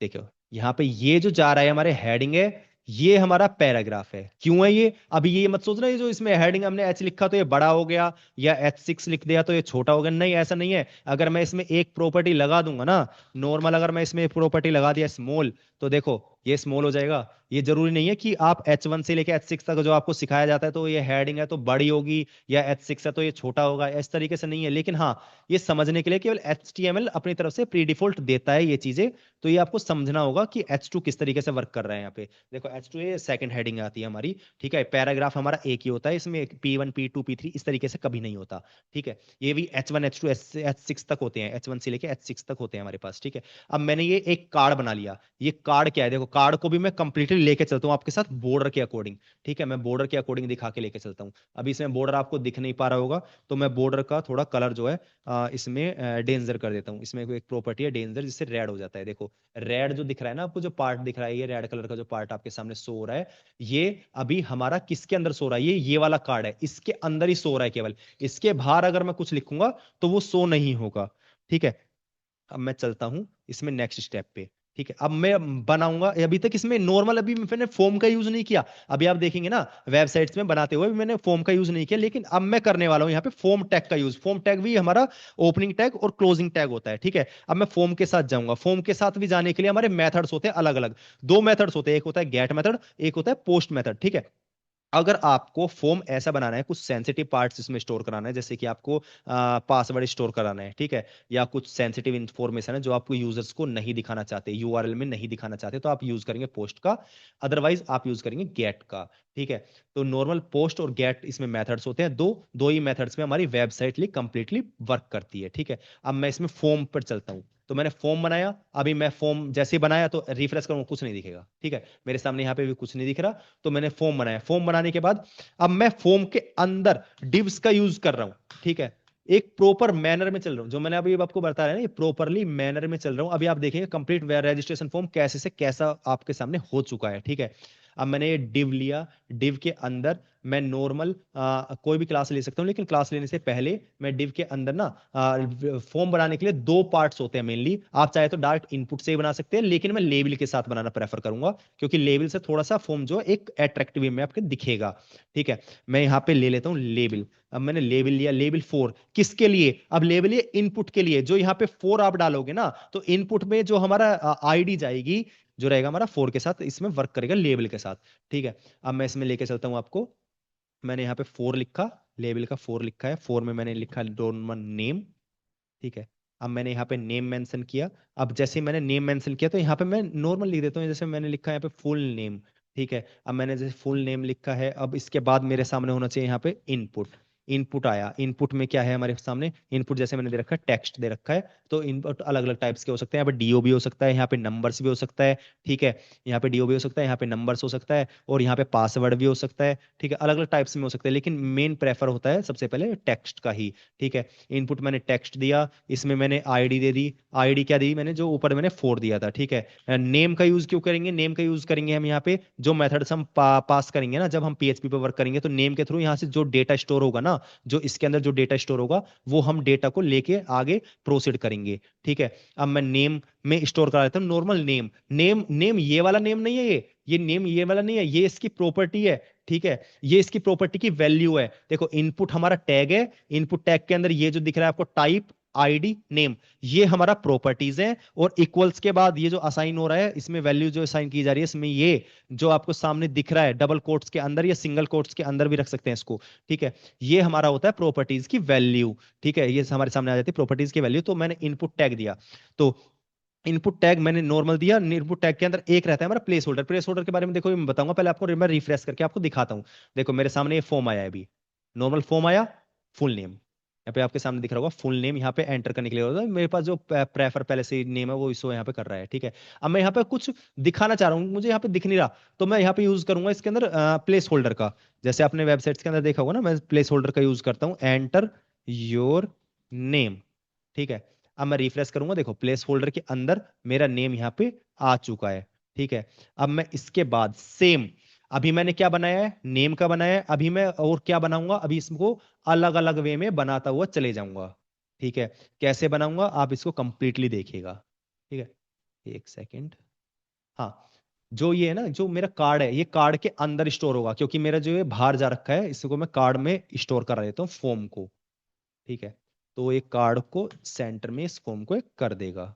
B: देखो यहाँ पे ये जो जा रहा है हमारे हेडिंग है, ये हमारा पैराग्राफ है। क्यों है ये, अभी ये मत सोचना ये जो इसमें हेडिंग हमने एच लिखा तो ये बड़ा हो गया, या H6 लिख दिया तो ये छोटा हो गया, नहीं ऐसा नहीं है। अगर मैं इसमें एक प्रॉपर्टी लगा दूंगा ना, नॉर्मल अगर मैं इसमें प्रॉपर्टी लगा दिया स्मॉल, तो देखो ये स्मॉल हो जाएगा। ये जरूरी नहीं है कि आप H1 से लेके H6 तक जो आपको सिखाया जाता है तो ये हेडिंग है तो बड़ी होगी, या H6 है तो ये छोटा होगा, इस तरीके से नहीं है। लेकिन हाँ, ये समझने के लिए केवल HTML अपनी तरफ से प्री डिफॉल्ट देता है ये चीजें, तो ये आपको समझना होगा कि H2 किस तरीके से वर्क कर रहा है यहाँ पे। देखो H2 ये सेकंड हेडिंग आती है हमारी, ठीक है। पैराग्राफ हमारा एक ही होता है, इसमें P1 P2 P3 इस तरीके से कभी नहीं होता, ठीक है। ये भी H1 H2 H6 तक होते हैं, H1 से लेके H6 तक होते हैं हमारे पास, ठीक है। अब मैंने ये एक कार्ड बना लिया, ये कार्ड क्या है, देखो कार्ड को भी मैं कंप्लीटली सिमिलरली लेके चलता हूँ आपके साथ बॉर्डर के अकॉर्डिंग। ठीक है, मैं बॉर्डर के अकॉर्डिंग दिखा के लेके चलता हूँ। अभी इसमें बॉर्डर आपको दिख नहीं पा रहा होगा, तो मैं बॉर्डर का थोड़ा कलर जो है इसमें डेंजर कर देता हूँ। इसमें एक प्रॉपर्टी है डेंजर, जिससे रेड हो जाता है। देखो रेड जो दिख रहा है ना आपको, जो पार्ट दिख रहा है, ये रेड कलर का जो पार्ट आपके सामने शो हो रहा है, ये अभी हमारा किसके अंदर सो रहा है? ये वाला कार्ड है, इसके अंदर ही सो रहा है केवल। इसके बाहर अगर मैं कुछ लिखूंगा तो वो शो नहीं होगा। ठीक है, अब मैं चलता हूं इसमें नेक्स्ट स्टेप पे। ठीक है, अब मैं बनाऊंगा। अभी तक इसमें नॉर्मल, अभी मैंने फॉर्म का यूज नहीं किया। अभी आप देखेंगे ना वेबसाइट्स में बनाते हुए भी मैंने फॉर्म का यूज नहीं किया, लेकिन अब मैं करने वाला हूं यहाँ पे फॉर्म टैग का यूज। फॉर्म टैग भी हमारा ओपनिंग टैग और क्लोजिंग टैग होता है। ठीक है, अब मैं फॉर्म के साथ जाऊंगा। फॉर्म के साथ भी जाने के लिए हमारे मेथड्स होते हैं अलग अलग। दो मेथड्स होते हैं, एक होता है गेट मेथड, एक होता है पोस्ट मेथड। ठीक है, अगर आपको फॉर्म ऐसा बनाना है, कुछ सेंसिटिव पार्ट्स इसमें स्टोर कराना है, जैसे कि आपको पासवर्ड स्टोर कराना है, ठीक है, या कुछ सेंसिटिव इंफॉर्मेशन है जो आपको यूजर्स को नहीं दिखाना चाहते, यूआरएल में नहीं दिखाना चाहते, तो आप यूज करेंगे पोस्ट का, अदरवाइज आप यूज करेंगे गेट का। ठीक है, तो नॉर्मल पोस्ट और गेट इसमें मेथड्स होते हैं, दो दो ही मेथड्स में हमारी वेबसाइट कंप्लीटली वर्क करती है। ठीक है, अब मैं इसमें फॉर्म पर चलता हूँ। तो मैंने फॉर्म बनाया, अभी मैं फॉर्म जैसे ही बनाया तो रिफ्रेश करूंगा, कुछ नहीं दिखेगा। ठीक है, मेरे सामने यहाँ पे भी कुछ नहीं दिख रहा। तो मैंने फॉर्म बनाया, फॉर्म बनाने के बाद अब मैं फॉर्म के अंदर डिव्स का यूज कर रहा हूं। ठीक है, एक प्रॉपर मैनर में चल रहा हूं, जो मैंने अभी आपको बताया ना, ये प्रॉपरली मैनर में चल रहा हूं। अभी आप देखेंगे कंप्लीट रजिस्ट्रेशन फॉर्म कैसे से कैसा आपके सामने हो चुका है। ठीक है, अब मैंने ये डिव लिया, डिव के अंदर मैं नॉर्मल कोई भी क्लास ले सकता हूँ, लेकिन क्लास लेने से पहले मैं डिव के अंदर ना फॉर्म बनाने के लिए दो पार्ट्स होते हैं मेनली। आप चाहे तो डायरेक्ट इनपुट से ही बना सकते हैं, लेकिन मैं लेबल के साथ बनाना प्रेफर करूंगा, क्योंकि लेबल से थोड़ा सा फॉर्म जो एक अट्रैक्टिव वे में आपके दिखेगा। ठीक है, मैं यहाँ पे ले लेता हूँ लेबल। अब मैंने लेबल लिया, लेबल 4 किसके लिए? अब लेबल ये इनपुट के लिए, जो यहाँ पे 4 आप डालोगे ना, तो इनपुट में जो हमारा आईडी जाएगी, जो रहेगा हमारा 4 के साथ, इसमें वर्क करेगा लेबल के साथ। ठीक है, अब मैं इसमें लेके चलता हूँ आपको। मैंने यहाँ पे 4 लिखा, लेबल का 4 लिखा है, 4 में मैंने लिखा डोमेन नेम। ठीक है, अब मैंने यहाँ पे नेम मेंशन किया। अब जैसे ही मैंने नेम मेंशन किया, तो यहाँ पे मैं नॉर्मल लिख देता हूँ, जैसे मैंने लिखा है यहाँ पे फुल नेम। ठीक है, अब मैंने जैसे फुल नेम लिखा है, अब इसके बाद मेरे सामने होना चाहिए यहाँ पे इनपुट। इनपुट आया, इनपुट में क्या है हमारे सामने? इनपुट जैसे मैंने दे रखा है, टेक्स्ट दे रखा है। तो इनपुट अलग अलग टाइप्स के हो सकते हैं, यहाँ पे डीओ भी हो सकता है, यहाँ पे नंबर्स भी हो सकता है। ठीक है, यहाँ पे डीओ भी हो सकता है, यहाँ पे नंबर्स हो सकता है, और यहाँ पे पासवर्ड भी हो सकता है। ठीक है, अलग अलग टाइप्स में हो सकता है, लेकिन मेन प्रेफर होता है सबसे पहले टेक्स्ट का ही। ठीक है, इनपुट मैंने टेक्स्ट दिया, इसमें मैंने आईडी दे दी। आईडी क्या दी मैंने? जो ऊपर मैंने 4 दिया था। ठीक है, नेम का यूज क्यों करेंगे? नेम का यूज करेंगे हम यहाँ पे जो मेथड्स हम पास करेंगे ना, जब हम पीएचपी पे वर्क करेंगे, तो नेम के थ्रू यहाँ से जो डेटा स्टोर होगा ना, जो इसके अंदर जो डेटा स्टोर होगा, वो हम डेटा को लेके आगे प्रोसीड करेंगे। ठीक है, अब मैं नेम में स्टोर करा देता हूँ नॉर्मल नेम। नेम नेम ये वाला नेम नहीं है, ये नेम ये वाला नहीं है, ये इसकी प्रॉपर्टी है। ठीक है, ये इसकी प्रॉपर्टी की वैल्यू है। देखो इनपुट हमारा टैग है, इनपुट टैग के अंदर ये जो दिख रहा है आपको टाइप आईडी नेम, ये हमारा प्रॉपर्टीज है। और इक्वल्स के बाद ये जो असाइन हो रहा है, इसमें वैल्यू जो असाइन की जा रही है, इसमें ये जो आपको सामने दिख रहा है डबल कोट्स के अंदर या सिंगल कोट्स के अंदर भी रख सकते हैं इसको। ठीक है, ये हमारा होता है प्रॉपर्टीज की वैल्यू। ठीक है, ये हमारे सामने आ जाती है प्रॉपर्टीज की वैल्यू। तो मैंने इनपुट टैग दिया, तो इनपुट टैग मैंने नॉर्मल दिया। इनपुट टैग के अंदर एक रहता है हमारा प्लेस होल्डर। प्लेस होल्डर के बारे में देखो मैं बताऊंगा, पहले आपको मैं रिफ्रेश करके आपको दिखाता हूं। देखो मेरे सामने ये फॉर्म आया है अभी, नॉर्मल फॉर्म आया, फुल नेम यहाँ पे आपके सामने दिख रहा होगा। फुल नेम यहाँ पे एंटर करने के लिए होता है, मेरे पास जो प्रेफर पहले से नेम है वो इसको यहाँ पे कर रहा है। ठीक है, अब मैं यहाँ पे कुछ दिखाना चाह रहा हूँ, मुझे यहाँ पे दिख नहीं रहा, तो मैं यहाँ पे यूज करूंगा इसके अंदर प्लेस होल्डर का। जैसे आपने वेबसाइट्स के अंदर देखा होगा ना, मैं प्लेस होल्डर का यूज करता हूँ, एंटर योर नेम। ठीक है, अब मैं रिफ्रेश करूंगा, देखो प्लेस होल्डर के अंदर मेरा नेम यहाँ पे आ चुका है। ठीक है, अब मैं इसके बाद सेम, अभी मैंने क्या बनाया है? नेम का बनाया है। अभी मैं और क्या बनाऊंगा? अभी इसको अलग अलग वे में बनाता हुआ चले जाऊंगा। ठीक है, कैसे बनाऊंगा आप इसको कंप्लीटली देखिएगा। ठीक है, एक सेकेंड। हाँ, जो ये है ना, जो मेरा कार्ड है, ये कार्ड के अंदर स्टोर होगा, क्योंकि मेरा जो ये बाहर जा रखा है, इसको मैं कार्ड में स्टोर करा देता हूँ फॉर्म को। ठीक है, तो एक कार्ड को सेंटर में इस फॉर्म को एक कर देगा।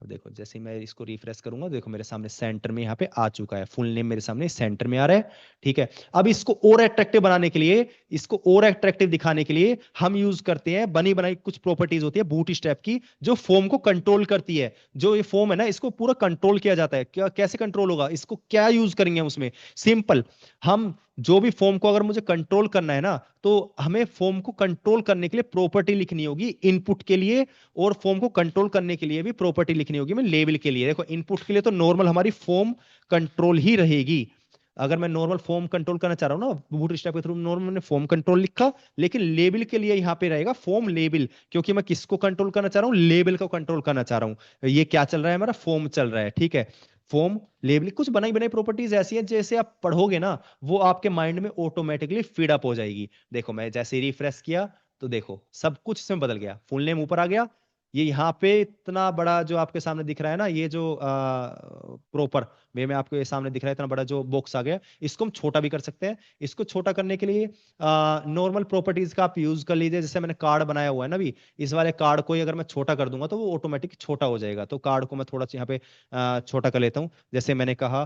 B: अब देखो जैसे ही मैं इसको रिफ्रेश करूंगा, देखो मेरे सामने सेंटर में यहाँ पे आ चुका है, फुल नेम मेरे सामने सेंटर में आ रहा है। ठीक है, अब इसको और अट्रैक्टिव बनाने के लिए, इसको और अट्रैक्टिव दिखाने के लिए हम यूज करते हैं बनी बनाई कुछ प्रॉपर्टीज होती है बूट स्ट्रैप की, जो फॉर्म को कंट्रोल करती है। जो ये फॉर्म है ना, इसको पूरा कंट्रोल किया जाता है। क्या कैसे कंट्रोल होगा? इसको क्या यूज करेंगे हम उसमें? सिंपल, हम जो भी फॉर्म को अगर मुझे कंट्रोल करना है ना, तो हमें फॉर्म को कंट्रोल करने के लिए प्रॉपर्टी लिखनी होगी इनपुट के लिए, और फॉर्म को कंट्रोल करने के लिए भी प्रॉपर्टी लिखनी होगी मैं लेबल के लिए। देखो इनपुट के लिए तो नॉर्मल हमारी फॉर्म कंट्रोल ही रहेगी। अगर मैं नॉर्मल फॉर्म कंट्रोल करना चाह रहा हूँ ना बूटस्ट्रैप के थ्रू, नॉर्मल मैंने फॉर्म कंट्रोल लिखा, लेकिन लेबल के लिए यहाँ पे रहेगा फॉर्म लेबल, क्योंकि मैं किसको कंट्रोल करना चाह रहा हूँ, लेबल को कंट्रोल करना चाह रहा हूँ। ये क्या चल रहा है, हमारा फॉर्म चल रहा है, ठीक है। फॉर्म लेबल कुछ बनाई बनाई प्रॉपर्टीज ऐसी है, जैसे आप पढ़ोगे ना वो आपके माइंड में ऑटोमेटिकली फीड अप हो जाएगी। देखो मैं जैसे रिफ्रेश किया तो देखो सब कुछ इसमें बदल गया, फुल नेम ऊपर आ गया, ये यहाँ पे इतना बड़ा जो आपके सामने दिख रहा है ना, ये जो प्रॉपर वे में आपको ये सामने दिख रहा है इतना बड़ा जो बॉक्स आ गया, इसको हम छोटा भी कर सकते हैं। इसको छोटा करने के लिए नॉर्मल प्रॉपर्टीज का आप यूज कर लीजिए। जैसे मैंने कार्ड बनाया हुआ है ना, अभी इस वाले कार्ड को ही अगर मैं छोटा कर दूंगा तो वो ऑटोमेटिक छोटा हो जाएगा। तो कार्ड को मैं थोड़ा सा यहाँ पे छोटा कर लेता हूँ। जैसे मैंने कहा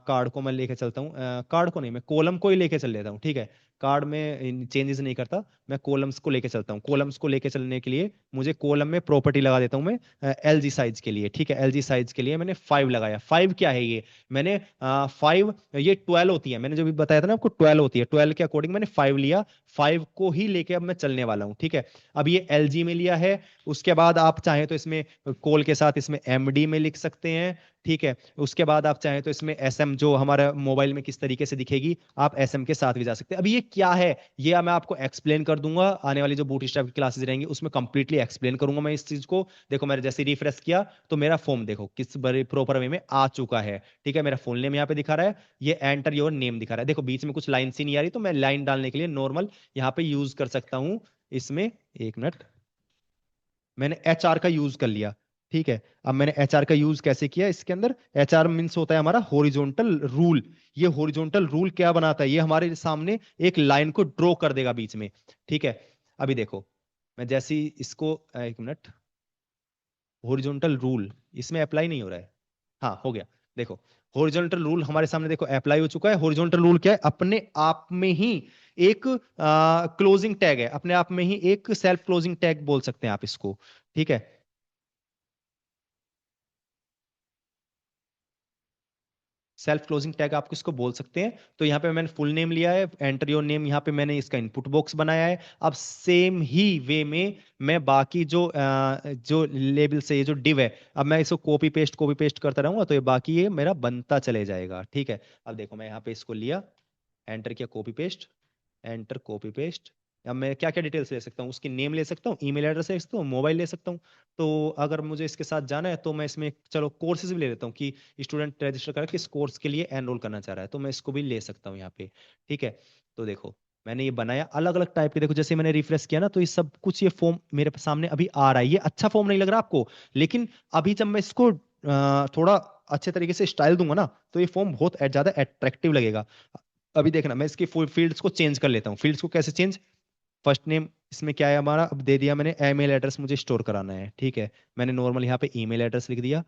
B: कार्ड को मैं लेके चलता हूँ, कार्ड को नहीं, मैं कॉलम को ही लेके चल लेता हूँ, ठीक है। कार्ड में चेंजेस नहीं करता, मैं कॉलम्स को लेके चलता हूँ। कॉलम्स को लेके चलने के लिए मुझे कॉलम में प्रॉपर्टी लगा देता हूँ मैं एलजी साइज के लिए, ठीक है। एलजी साइज के लिए मैंने 5 लगाया। 5 क्या है ये, मैंने 5, ये 12 होती है, मैंने जो भी बताया था ना आपको 12 होती है, 12 के अकॉर्डिंग मैंने 5 लिया। 5 को ही लेके अब मैं चलने वाला हूँ, ठीक है। अब ये एलजी में लिया है। उसके बाद आप चाहें तो इसमें कॉल के साथ इसमें एमडी में लिख सकते हैं, ठीक है। उसके बाद आप चाहें तो इसमें एसएम जो हमारा मोबाइल में किस तरीके से दिखेगी, आप एसएम के साथ भी जा सकते हैं। अभी ये क्या है, ये मैं आपको एक्सप्लेन कर दूंगा आने वाली जो बूटस्ट्रैप की क्लासेस रहेंगी उसमें कंप्लीटली एक्सप्लेन करूंगा मैं इस चीज को। देखो मैंने जैसे रिफ्रेश किया तो मेरा फॉर्म देखो किस बड़े प्रॉपर वे में आ चुका है, ठीक है। मेरा फुल नेम यहाँ पे दिखा रहा है, ये एंटर योर नेम दिखा रहा है। देखो बीच में कुछ लाइन सी नहीं आ रही, तो मैं लाइन डालने के लिए नॉर्मल यहाँ पे यूज कर सकता हूँ इसमें। एक मिनट, मैंने एच आर का यूज कर लिया, ठीक है। अब मैंने एच आर का यूज कैसे किया, इसके अंदर एच आर मीन्स होता है हमारा हॉरिजॉन्टल रूल। ये हॉरिजॉन्टल रूल क्या बनाता है, ये हमारे सामने एक लाइन को ड्रॉ कर देगा बीच में, ठीक है। अभी देखो मैं जैसे ही इसको एक मिनट, हॉरिजॉन्टल रूल इसमें अप्लाई नहीं हो रहा है, हाँ हो गया। देखो हॉरिजॉन्टल रूल हमारे सामने देखो अप्लाई हो चुका है। हॉरिजॉन्टल रूल क्या है, अपने आप में ही एक क्लोजिंग टैग है, अपने आप में ही एक सेल्फ क्लोजिंग टैग बोल सकते हैं आप इसको, ठीक है। सेल्फ क्लोजिंग टैग आप किसको बोल सकते हैं। तो यहाँ पे मैंने फुल नेम लिया है, एंटर योर नेम, यहाँ पे मैंने इसका इनपुट बॉक्स बनाया है। अब सेम ही वे में मैं बाकी जो लेबल से ये जो डिव है, अब मैं इसको कॉपी पेस्ट करता रहूंगा तो ये बाकी ये मेरा बनता चले जाएगा, ठीक है। अब देखो मैं यहाँ पे इसको लिया, एंटर किया, copy paste, enter copy paste. अब मैं क्या क्या डिटेल्स ले सकता हूँ, उसकी नेम ले सकता हूँ, ईमेल एड्रेस ले सकता हूँ, मोबाइल ले सकता हूँ। तो अगर मुझे इसके साथ जाना है तो मैं इसमें चलो कोर्सेज भी ले लेता हूँ कि स्टूडेंट रजिस्टर करा किस कोर्स के लिए एनरोल करना चाह रहा है, तो मैं इसको भी ले सकता हूँ यहाँ पे, ठीक है। तो देखो मैंने ये बनाया अलग अलग टाइप के। देखो जैसे मैंने रिफ्रेश किया ना तो ये सब कुछ ये फॉर्म मेरे सामने अभी आ रहा है। ये अच्छा फॉर्म नहीं लग रहा आपको, लेकिन अभी जब मैं इसको थोड़ा अच्छे तरीके से स्टाइल दूंगा ना तो ये फॉर्म बहुत ज्यादा अट्रैक्टिव लगेगा। अभी देखना मैं इसकी फील्ड्स को चेंज कर लेता हूँ। फील्ड्स को कैसे चेंज, फर्स्ट नेम इसमें क्या है हमारा, अब दे दिया मैंने ईमेल एड्रेस मुझे स्टोर कराना है, ठीक है। मैंने नॉर्मल यहाँ पे ईमेल एड्रेस लिख दिया।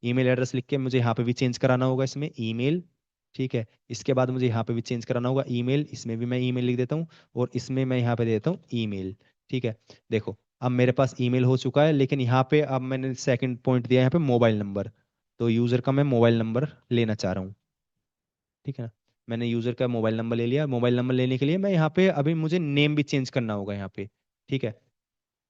B: ईमेल एड्रेस लिख के मुझे यहाँ पे भी चेंज कराना होगा इसमें ईमेल, ठीक है। इसके बाद मुझे यहाँ पे भी चेंज कराना होगा ईमेल, इसमें भी मैं ईमेल लिख देता हूँ, और इसमें मैं यहाँ पे दे देता हूँ ईमेल, ठीक है। देखो अब मेरे पास ईमेल हो चुका है, लेकिन यहाँ पे अब मैंने सेकंड पॉइंट दिया यहाँ पे मोबाइल नंबर। तो यूजर का मैं मोबाइल नंबर लेना चाह रहा हूँ, ठीक है ना। मैंने यूजर का मोबाइल नंबर ले लिया। मोबाइल नंबर लेने के लिए मैं यहाँ पे अभी मुझे नेम भी चेंज करना होगा यहाँ पे, ठीक है।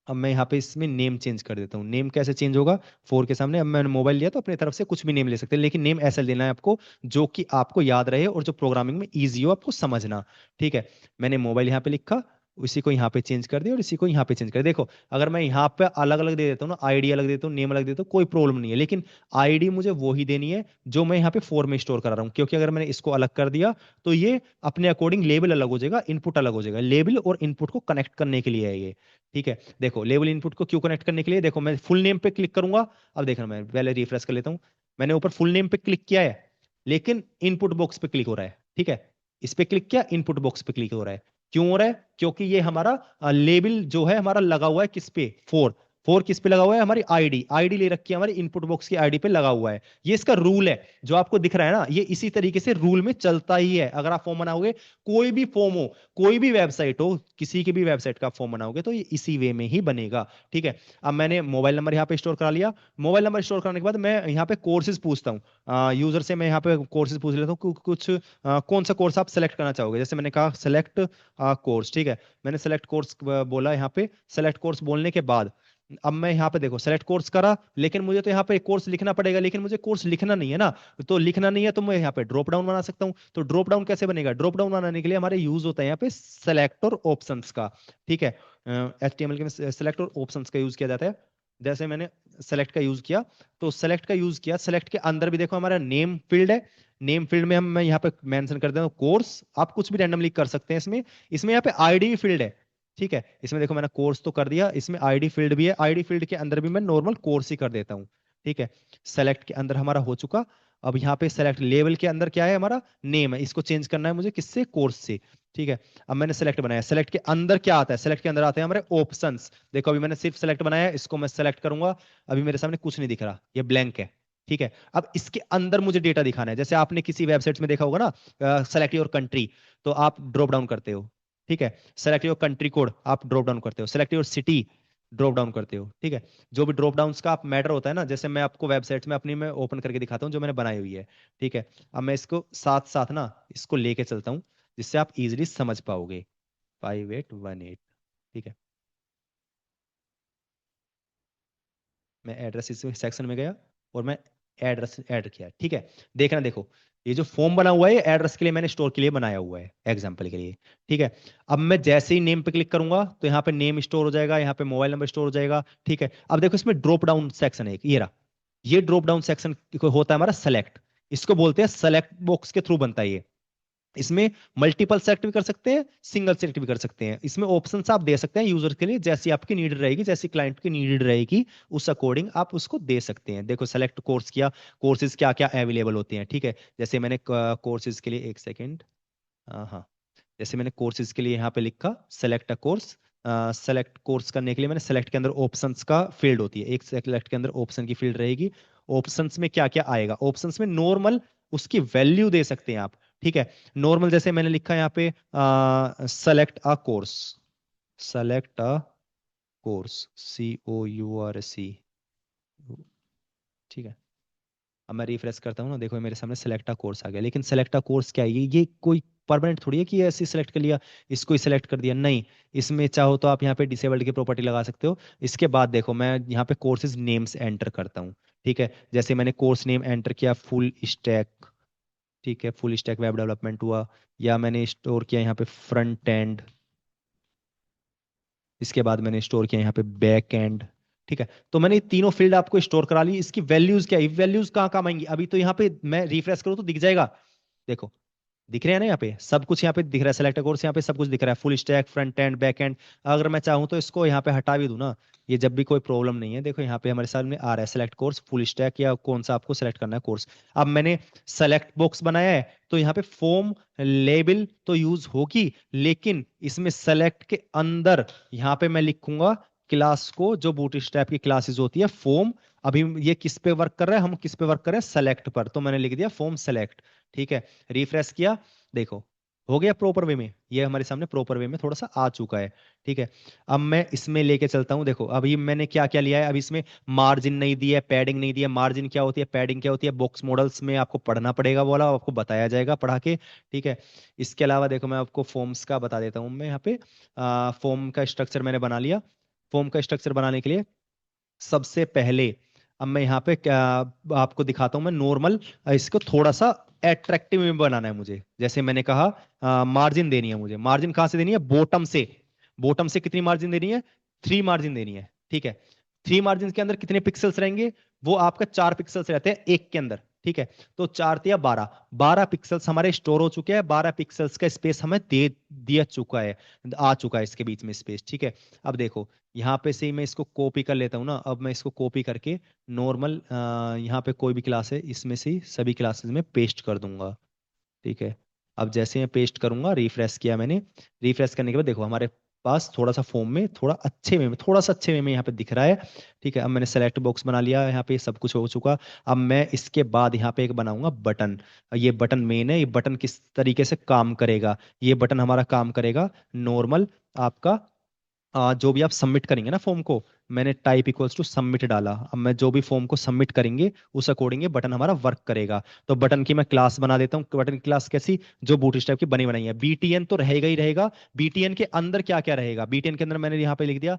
B: अब मैं यहाँ पे इसमें नेम चेंज कर देता हूँ। नेम कैसे चेंज होगा, फोर के सामने अब मैंने मोबाइल लिया तो अपनी तरफ से कुछ भी नेम ले सकते हैं, लेकिन नेम ऐसा लेना है आपको जो कि आपको याद रहे और जो प्रोग्रामिंग में इजी हो आपको समझना, ठीक है। मैंने मोबाइल यहाँ पे लिखा, इसी को यहाँ पे चेंज कर दिया और इसी को यहाँ पे चेंज कर दिया। देखो अगर मैं यहाँ पे अलग अलग दे देता हूँ ना, आईडी अलग देता हूँ, नेम अलग देता हूँ, कोई प्रॉब्लम नहीं है, लेकिन आईडी मुझे वो ही देनी है जो मैं यहाँ पे फोर में स्टोर करा रहा हूँ। क्योंकि अगर मैंने इसको अलग कर दिया तो ये अपने अकॉर्डिंग लेबल अलग हो जाएगा, इनपुट अलग हो जाएगा। लेबल और इनपुट को कनेक्ट करने के लिए है ये, ठीक है। देखो लेबल इनपुट को क्यों कनेक्ट करने के लिए, देखो मैं फुल नेम पे क्लिक करूंगा। अब देखना मैं पहले रिफ्रेश कर लेता हूँ। मैंने ऊपर फुल नेम पे क्लिक किया है, लेकिन इनपुट बॉक्स पे क्लिक हो रहा है, ठीक है। इस पे क्लिक किया, इनपुट बॉक्स पे क्लिक हो रहा है। क्यों हो रहा है, क्योंकि ये हमारा लेबल जो है हमारा लगा हुआ है किस पे, फोर। फोर किस पे लगा हुआ है, हमारी आईडी, आईडी ले रखी है हमारी इनपुट बॉक्स की आईडी पे लगा हुआ है। ये इसका रूल है जो आपको दिख रहा है ना, ये इसी तरीके से रूल में चलता ही है। अगर आप फॉर्म बनाओगे, कोई भी फॉर्म हो, कोई भी वेबसाइट हो, किसी की भी वेबसाइट का फॉर्म बनाओगे तो ये इसी वे में ही बनेगा। ठीक है, अब मैंने मोबाइल नंबर यहाँ पे स्टोर करा लिया। मोबाइल नंबर स्टोर कराने के बाद मैं यहाँ पे कोर्सेज पूछता हूँ, यूजर से मैं यहाँ पे कोर्सेज पूछ लेता हूँ कुछ कौन सा कोर्स आप सेलेक्ट करना चाहोगे। जैसे मैंने कहा सेलेक्ट कोर्स, ठीक है, मैंने सेलेक्ट कोर्स बोला। यहाँ पे सेलेक्ट कोर्स बोलने के बाद अब मैं यहाँ पे देखो सेलेक्ट कोर्स करा, लेकिन मुझे तो यहाँ पे कोर्स लिखना पड़ेगा, लेकिन मुझे कोर्स लिखना नहीं है ना। तो लिखना नहीं है तो मैं यहाँ पे ड्रॉप डाउन बना सकता हूँ। तो ड्रॉप डाउन कैसे बनेगा, ड्रॉप डाउन बनाने के लिए हमारे यूज होता है यहाँ पे सेलेक्ट और ऑप्शंस का। ठीक है, HTML के में सेलेक्ट और ऑप्शंस का यूज किया जाता है। जैसे मैंने सेलेक्ट का यूज किया, तो सेलेक्ट का यूज किया, सेलेक्ट के अंदर भी देखो हमारा नेम फील्ड है। नेम फील्ड में हम मैं यहाँ पे मेंशन कर देता हूँ कोर्स, आप कुछ भी रैंडमली कर सकते हैं इसमें। इसमें यहाँ पे आईडी भी फील्ड है। ठीक है, इसमें देखो मैंने कोर्स तो कर दिया, इसमें आईडी फील्ड भी है, आईडी फील्ड के अंदर भी मैं नॉर्मल कोर्स ही कर देता हूँ। ठीक है, सेलेक्ट के अंदर हमारा हो चुका। अब यहाँ पे सेलेक्ट लेवल के अंदर क्या है, हमारा नेम है, इसको चेंज करना है मुझे किससे, कोर्स से। ठीक है, अब मैंने सेलेक्ट बनाया, सेलेक्ट के अंदर क्या आता है, सेलेक्ट के अंदर आते हैं हमारे ऑप्शंस। देखो अभी मैंने सिर्फ सेलेक्ट बनाया है, इसको मैं सेलेक्ट करूंगा, अभी मेरे सामने कुछ नहीं दिख रहा, ये ब्लैंक है। ठीक है, अब इसके अंदर मुझे डेटा दिखाना है। जैसे आपने किसी वेबसाइट में देखा होगा ना, सेलेक्ट योर कंट्री, तो आप ड्रॉप डाउन करते हो। ठीक है, सेलेक्ट योर कंट्री कोड आप ड्रॉप डाउन करते हो, select your city drop down करते हो। ठीक है, जो भी ड्रॉप डाउन का आप मैटर होता है ना, जैसे मैं आपको वेबसाइट में अपनी में ओपन करके दिखाता हूँ जो मैंने बनाई हुई है। ठीक है, अब मैं इसको साथ साथ ना इसको लेके चलता हूँ, जिससे आप इजीली समझ पाओगे। 5818। ठीक है, मैं एड्रेस इस सेक्शन में गया और मैं एड्रेस ऐड किया। ठीक है, देखना देखो, ये जो फॉर्म बना हुआ है एड्रेस के लिए मैंने स्टोर के लिए बनाया हुआ है, एग्जांपल के लिए। ठीक है, अब मैं जैसे ही नेम पे क्लिक करूंगा तो यहाँ पे नेम स्टोर हो जाएगा, यहाँ पे मोबाइल नंबर स्टोर हो जाएगा। ठीक है, अब देखो इसमें ड्रॉप डाउन सेक्शन है एक, ये रहा। ये ड्रॉप डाउन सेक्शन होता है हमारा सेलेक्ट, इसको बोलते हैं सेलेक्ट बॉक्स के थ्रू बनता है ये। इसमें मल्टीपल सेलेक्ट भी कर सकते हैं, सिंगल सेलेक्ट भी कर सकते हैं। इसमें ऑप्शंस आप दे सकते हैं यूजर के लिए, जैसी आपकी नीड रहेगी, जैसी क्लाइंट की नीड रहेगी, उस अकॉर्डिंग आप उसको दे सकते हैं। देखो सेलेक्ट कोर्स किया, कोर्सेज क्या क्या अवेलेबल होते हैं। ठीक है, जैसे मैंने कोर्सेज के लिए, एक सेकेंड, हाँ, जैसे मैंने कोर्सेज के लिए यहाँ पे लिखा select a course. Select course करने के लिए मैंने सेलेक्ट के अंदर ऑप्शंस का फील्ड होती है, एक सेलेक्ट के अंदर ऑप्शन की फील्ड रहेगी। ऑप्शंस में क्या क्या आएगा, ऑप्शंस में नॉर्मल उसकी वैल्यू दे सकते हैं आप। ठीक है, नॉर्मल जैसे मैंने लिखा यहाँ पे select a course, select a course, COURS। ठीक है, अब मैं रिफ्रेश करता हूँ ना, देखो मेरे सामने सेलेक्टा कोर्स आ गया। लेकिन सेलेक्टा कोर्स क्या है, ये कोई परमानेंट थोड़ी है कि ऐसे सेलेक्ट कर लिया, इसको ही सेलेक्ट कर दिया, नहीं। इसमें चाहो तो आप यहाँ पे डिसेबल्ड की प्रॉपर्टी लगा सकते हो। इसके बाद देखो मैं यहाँ पे कोर्सेज नेम्स एंटर करता हूँ। ठीक है, जैसे मैंने कोर्स नेम एंटर किया फुल स्टैक। ठीक है, फुल स्टैक वेब डेवलपमेंट हुआ, या मैंने स्टोर किया यहाँ पे फ्रंट एंड, इसके बाद मैंने स्टोर किया यहाँ पे बैक एंड। ठीक है, तो मैंने ये तीनों फील्ड आपको स्टोर करा ली। इसकी वैल्यूज क्या है, वैल्यूज कहाँ काम आएंगी, अभी तो यहाँ पे मैं रिफ्रेश करूँ तो दिख जाएगा। देखो दिख रहे हैं ना, यहाँ पे सब कुछ यहाँ पे दिख रहा है, सेलेक्ट कोर्स यहाँ पे सब कुछ दिख रहा है, full stack front end back and. अगर मैं चाहूँ तो इसको यहाँ पे हटा भी दूं ना, ये जब भी कोई प्रॉब्लम नहीं है। देखो यहाँ पे हमारे सामने आ रहा है सेलेक्ट कोर्स फुल स्टैक, या कौन सा आपको सेलेक्ट करना है कोर्स। अब मैंने सेलेक्ट बॉक्स बनाया है, तो यहाँ पे फॉर्म लेबल तो यूज होगी, लेकिन इसमें सेलेक्ट के अंदर यहाँ पे मैं लिखूंगा क्लास को, जो बूटस्ट्रैप की क्लासेस होती है फॉर्म। अभी ये किस पे वर्क कर रहा है, हम किस पे वर्क कर रहे हैं, सेलेक्ट पर, तो मैंने लिख दिया फॉर्म सेलेक्ट। ठीक है, रिफ्रेश किया, देखो हो गया प्रॉपर वे में, ये हमारे सामने प्रॉपर वे में थोड़ा सा आ चुका है। ठीक है, अब मैं इसमें लेके चलता हूँ। देखो अभी मैंने क्या क्या लिया है, अभी इसमें मार्जिन नहीं दिया है, पैडिंग नहीं दिया। मार्जिन क्या होती है, पैडिंग क्या होती है, बॉक्स मॉडल्स में आपको पढ़ना पड़ेगा, बोला आपको बताया जाएगा पढ़ा के। ठीक है, इसके अलावा देखो मैं आपको फॉर्म्स का बता देता हूँ। मैं यहाँ पे फॉर्म का स्ट्रक्चर मैंने बना लिया। फॉर्म का स्ट्रक्चर बनाने के लिए सबसे पहले अब मैं यहाँ पे क्या आपको दिखाता हूँ, मैं नॉर्मल इसको थोड़ा सा एट्रैक्टिव में बनाना है मुझे। जैसे मैंने कहा मार्जिन देनी है मुझे, मार्जिन कहाँ से देनी है, बॉटम से। बॉटम से कितनी मार्जिन देनी है, 3 मार्जिन देनी है। ठीक है, 3 मार्जिन के अंदर कितने पिक्सल्स रहेंगे, वो आपका 4 पिक्सल्स रहते हैं एक के अंदर। ठीक है, तो 4 या 12, 12 पिक्सल्स हमारे स्टोर हो चुके हैं, 12 पिक्सल्स का स्पेस हमें दे दिया चुका है, आ चुका है इसके बीच में स्पेस। ठीक है, अब देखो यहाँ पे से ही मैं इसको कॉपी कर लेता हूँ ना। अब मैं इसको कॉपी करके नॉर्मल यहाँ पे कोई भी क्लास है इसमें से ही सभी क्लासेस में पेस्ट कर दूंगा। ठीक है, अब जैसे मैं पेस्ट करूंगा, रिफ्रेश किया मैंने, रिफ्रेश करने के बाद देखो हमारे पास थोड़ा सा फॉर्म में थोड़ा अच्छे वे में, थोड़ा सा अच्छे वे में यहाँ पे दिख रहा है। ठीक है, अब मैंने सेलेक्ट बॉक्स बना लिया, यहाँ पे सब कुछ हो चुका। अब मैं इसके बाद यहाँ पे एक बनाऊंगा बटन। ये बटन मेन है, ये बटन किस तरीके से काम करेगा? ये बटन हमारा काम करेगा नॉर्मल आपका, जो भी आप सबमिट करेंगे ना फॉर्म को, मैंने टाइप इक्वल्स टू सबमिट डाला। अब मैं जो भी फॉर्म को सबमिट करेंगे उस अकॉर्डिंग ये बटन हमारा वर्क करेगा। तो बटन की मैं क्लास बना देता हूँ। बटन की क्लास कैसी? जो बूटस्ट्रैप की बनी बनाई है। बीटीएन तो रहेगा ही रहेगा। बीटीएन के अंदर क्या क्या रहेगा? बीटीएन के अंदर मैंने यहाँ पे लिख दिया,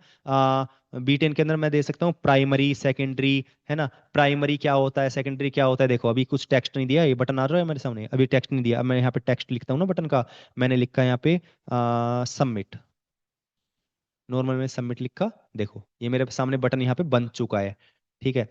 B: बीटीएन के अंदर मैं दे सकता हूँ प्राइमरी सेकेंडरी, है ना। प्राइमरी क्या होता है, सेकेंडरी क्या होता है? देखो अभी कुछ टेक्स्ट नहीं दिया, ये बटन आ रहा है मेरे सामने, अभी टेक्स्ट नहीं दिया। अब मैं यहाँ पे टेक्स्ट लिखता हूँ ना बटन का, मैंने लिखा यहाँ पे सबमिट। नॉर्मल में सबमिट लिखा, देखो ये मेरे सामने बटन यहाँ पे बन चुका है। ठीक है,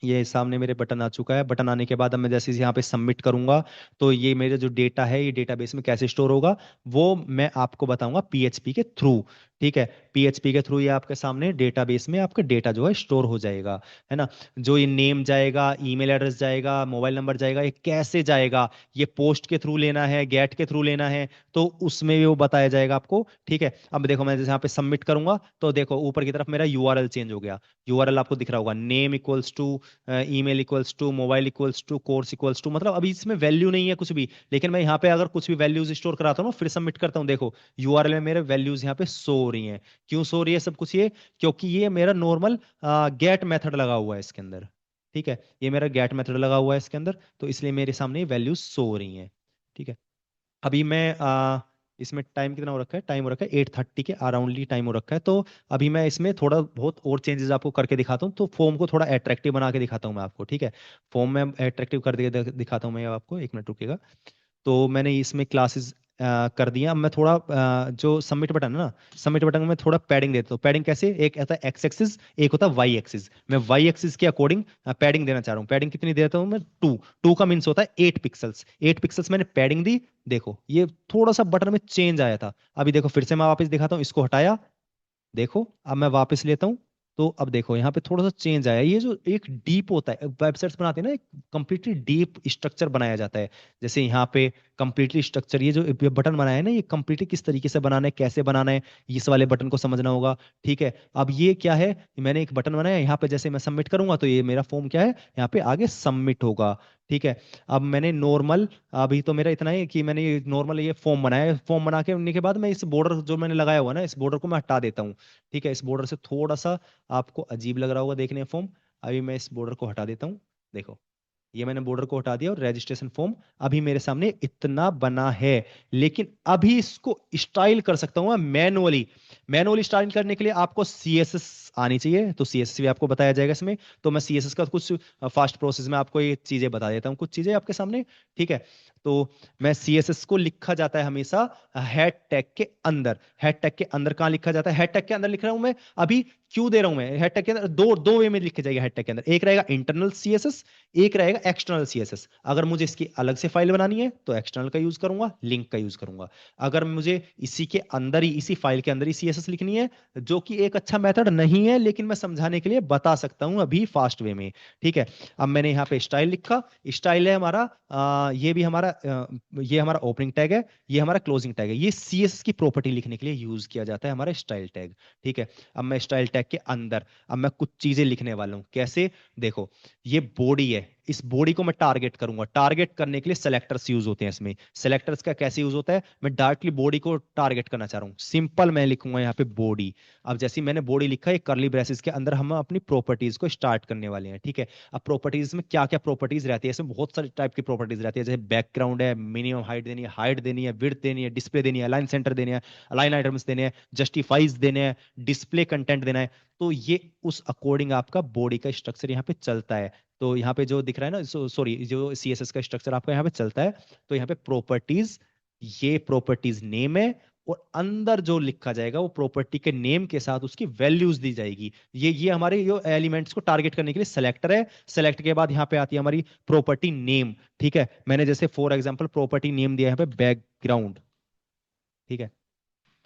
B: ये सामने मेरे बटन आ चुका है। बटन आने के बाद अब मैं जैसे यहाँ पे सबमिट करूंगा, तो ये मेरे जो डेटा है ये डेटाबेस में कैसे स्टोर होगा वो मैं आपको बताऊंगा पीएचपी के थ्रू। ठीक है, पीएचपी के थ्रू ये आपके सामने डेटाबेस में आपका डेटा जो है स्टोर हो जाएगा, है ना। जो ये नेम जाएगा, ईमेल एड्रेस जाएगा, मोबाइल नंबर जाएगा, ये कैसे जाएगा? ये पोस्ट के थ्रू लेना है, गेट के थ्रू लेना है, तो उसमें भी वो बताया जाएगा आपको। ठीक है, अब देखो मैं जैसे यहाँ पे सबमिट करूंगा तो देखो ऊपर की तरफ मेरा यूआरएल चेंज हो गया। यूआरएल आपको दिख रहा होगा, name equals to email equals to, mobile equals to, course equals to, मतलब अभी इसमें वैल्यू नहीं है कुछ भी, लेकिन मैं यहाँ पे अगर कुछ भी वैल्यूज स्टोर कराता हूँ ना, फिर सबमिट करता हूँ, देखो यूआरएल में मेरे वैल्यूज यहाँ पे शो हो रही हैं। क्यों शो हो रही है सब कुछ ये? क्योंकि ये मेरा नॉर्मल गेट मेथड लगा हुआ है इसके अंदर। ठीक है, ये मेरा गेट मेथड लगा हुआ है इसके अंदर, तो इसलिए मेरे सामने वैल्यूज शो हो रही हैं। ठीक है, अभी मैं इसमें टाइम कितना हो रखा है? टाइम हो रखा है 8:30 के अराउंडली टाइम हो रखा है। तो अभी मैं इसमें थोड़ा बहुत और चेंजेस आपको करके दिखाता हूँ, तो फॉर्म को थोड़ा अट्रैक्टिव बना के दिखाता हूँ मैं आपको। ठीक है, फॉर्म में अट्रैक्टिव कर दिखाता हूँ मैं आपको, एक मिनट रुकिएगा। तो मैंने इसमें क्लासेस कर दिया। अब मैं थोड़ा जो सबमिट बटन है ना, सबमिट बटन में थोड़ा पैडिंग देता हूँ। पैडिंग कैसे? एक होता है एक्स एक्सिस, एक होता है वाई एक्सिस। मैं वाई एक्सिस के अकॉर्डिंग पैडिंग देना चाह रहा हूँ। पैडिंग कितनी देता हूँ मैं? 2। 2 का मीन्स होता है 8 पिक्सल्स। 8 पिक्सल्स मैंने पैडिंग दी। देखो ये थोड़ा सा बटन में चेंज आया था। अभी देखो फिर से मैं वापस दिखाता हूँ, इसको हटाया, देखो अब मैं वापस लेता हूं, तो अब देखो यहाँ पे थोड़ा सा चेंज आया। ये जो एक डीप होता है, वेबसाइट्स बनाते हैं ना, एक कंप्लीटली डीप स्ट्रक्चर बनाया जाता है। जैसे यहाँ पे कंप्लीटली स्ट्रक्चर, ये जो बटन बनाया है ना, ये कंप्लीटली किस तरीके से बनाना है, कैसे बनाना है, इस वाले बटन को समझना होगा। ठीक है, अब ये क्या है? मैंने एक बटन बनाया यहाँ पे, जैसे मैं सबमिट करूंगा तो ये मेरा फॉर्म क्या है, यहाँ पे आगे सबमिट होगा। ठीक है, अब मैंने नॉर्मल, अभी तो मेरा इतना है कि मैंने ये नॉर्मल ये फॉर्म बनाया है। फॉर्म बना के उनने के बाद मैं इस बॉर्डर जो मैंने लगाया हुआ है ना, इस बॉर्डर को मैं हटा देता हूँ। ठीक है, इस बॉर्डर से थोड़ा सा आपको अजीब लग रहा होगा देखने में फॉर्म, अभी मैं इस बॉर्डर को हटा देता हूँ। देखो ये मैंने बॉर्डर को हटा दिया और रजिस्ट्रेशन फॉर्म अभी मेरे सामने इतना बना है। लेकिन अभी इसको स्टाइल कर सकता हूं मैं मैनुअली। मैनुअली स्टाइल करने के लिए आपको सीएसएस आनी चाहिए, तो सीएसएस भी आपको बताया जाएगा इसमें। तो मैं सीएसएस का कुछ फास्ट प्रोसेस में आपको ये चीजें बता देता हूँ, कुछ चीजें आपके सामने। ठीक है, तो मैं सीएसएस को लिखा जाता है हमेशा हेड टैग के अंदर। हेड टैग के अंदर कहाँ लिखा जाता है? हेड टैग के अंदर लिख रहा हूं मैं अभी। क्यों दे रहा हूं मैं हेड टैग के अंदर? दो दो वे में लिखे जाएगा हेड टैग के अंदर। एक रहेगा इंटरनल सीएसएस, एक रहेगा एक्सटर्नल सीएसएस। अगर मुझे इसकी अलग से फाइल बनानी है तो एक्सटर्नल का यूज करूंगा, लिंक का यूज करूंगा। अगर मुझे इसी के अंदर ही, इसी फाइल के अंदर ही सीएसएस लिखनी है, जो कि एक अच्छा मेथड नहीं है लेकिन मैं समझाने के लिए बता सकता हूं अभी फास्ट वे में। ठीक है, अब मैंने यहाँ पे स्टाइल लिखा। स्टाइल है हमारा ये भी हमारा ये हमारा ओपनिंग टैग है, ये हमारा क्लोजिंग टैग है। ये सीएसएस की प्रॉपर्टी लिखने के लिए यूज किया जाता है हमारा स्टाइल टैग। ठीक है, अब मैं स्टाइल टैग के अंदर अब मैं कुछ चीजें लिखने वाला हूं। कैसे? देखो ये बॉडी है, इस बॉडी को मैं टारगेट करूंगा। टारगेट करने के लिए सेलेक्टर्स यूज होते हैं इसमें। सेलेक्टर्स का कैसे यूज होता है? मैं डायरेक्टली बॉडी को टारगेट करना चाह रहा हूँ, सिंपल मैं लिखूंगा यहाँ पे बॉडी। अब जैसे मैंने बॉडी लिखा है, कर्ली ब्रेसेस के अंदर हम अपनी प्रॉपर्टीज को स्टार्ट करने वाले हैं। ठीक है, अब प्रॉपर्टीज में क्या क्या प्रॉपर्टीज रहती है? इसमें बहुत सारी टाइप की प्रॉपर्टीज रहती है, जैसे बैकग्राउंड है, मिनिमम हाइट देनी है, विड्थ देनी है, डिस्प्ले देनी है, अलाइन सेंटर देने हैं, अलाइन आइटम्स देने हैं, जस्टिफाइज देने हैं, डिस्प्ले कंटेंट देना है। तो ये उस अकॉर्डिंग आपका बॉडी का स्ट्रक्चर यहाँ पे चलता है। तो यहाँ पे जो दिख रहा है ना, सॉरी, जो सीएसएस का स्ट्रक्चर आपको यहाँ पे चलता है, तो यहाँ पे प्रॉपर्टीज, ये प्रॉपर्टीज नेम है, और अंदर जो लिखा जाएगा वो प्रॉपर्टी के नेम के साथ उसकी वैल्यूज दी जाएगी। ये हमारे जो एलिमेंट्स को टारगेट करने के लिए सेलेक्टर है। सेलेक्ट के बाद यहाँ पे आती है हमारी प्रॉपर्टी नेम। ठीक है, मैंने जैसे फॉर एग्जांपल प्रॉपर्टी नेम दिया है यहाँ पे बैकग्राउंड। ठीक है,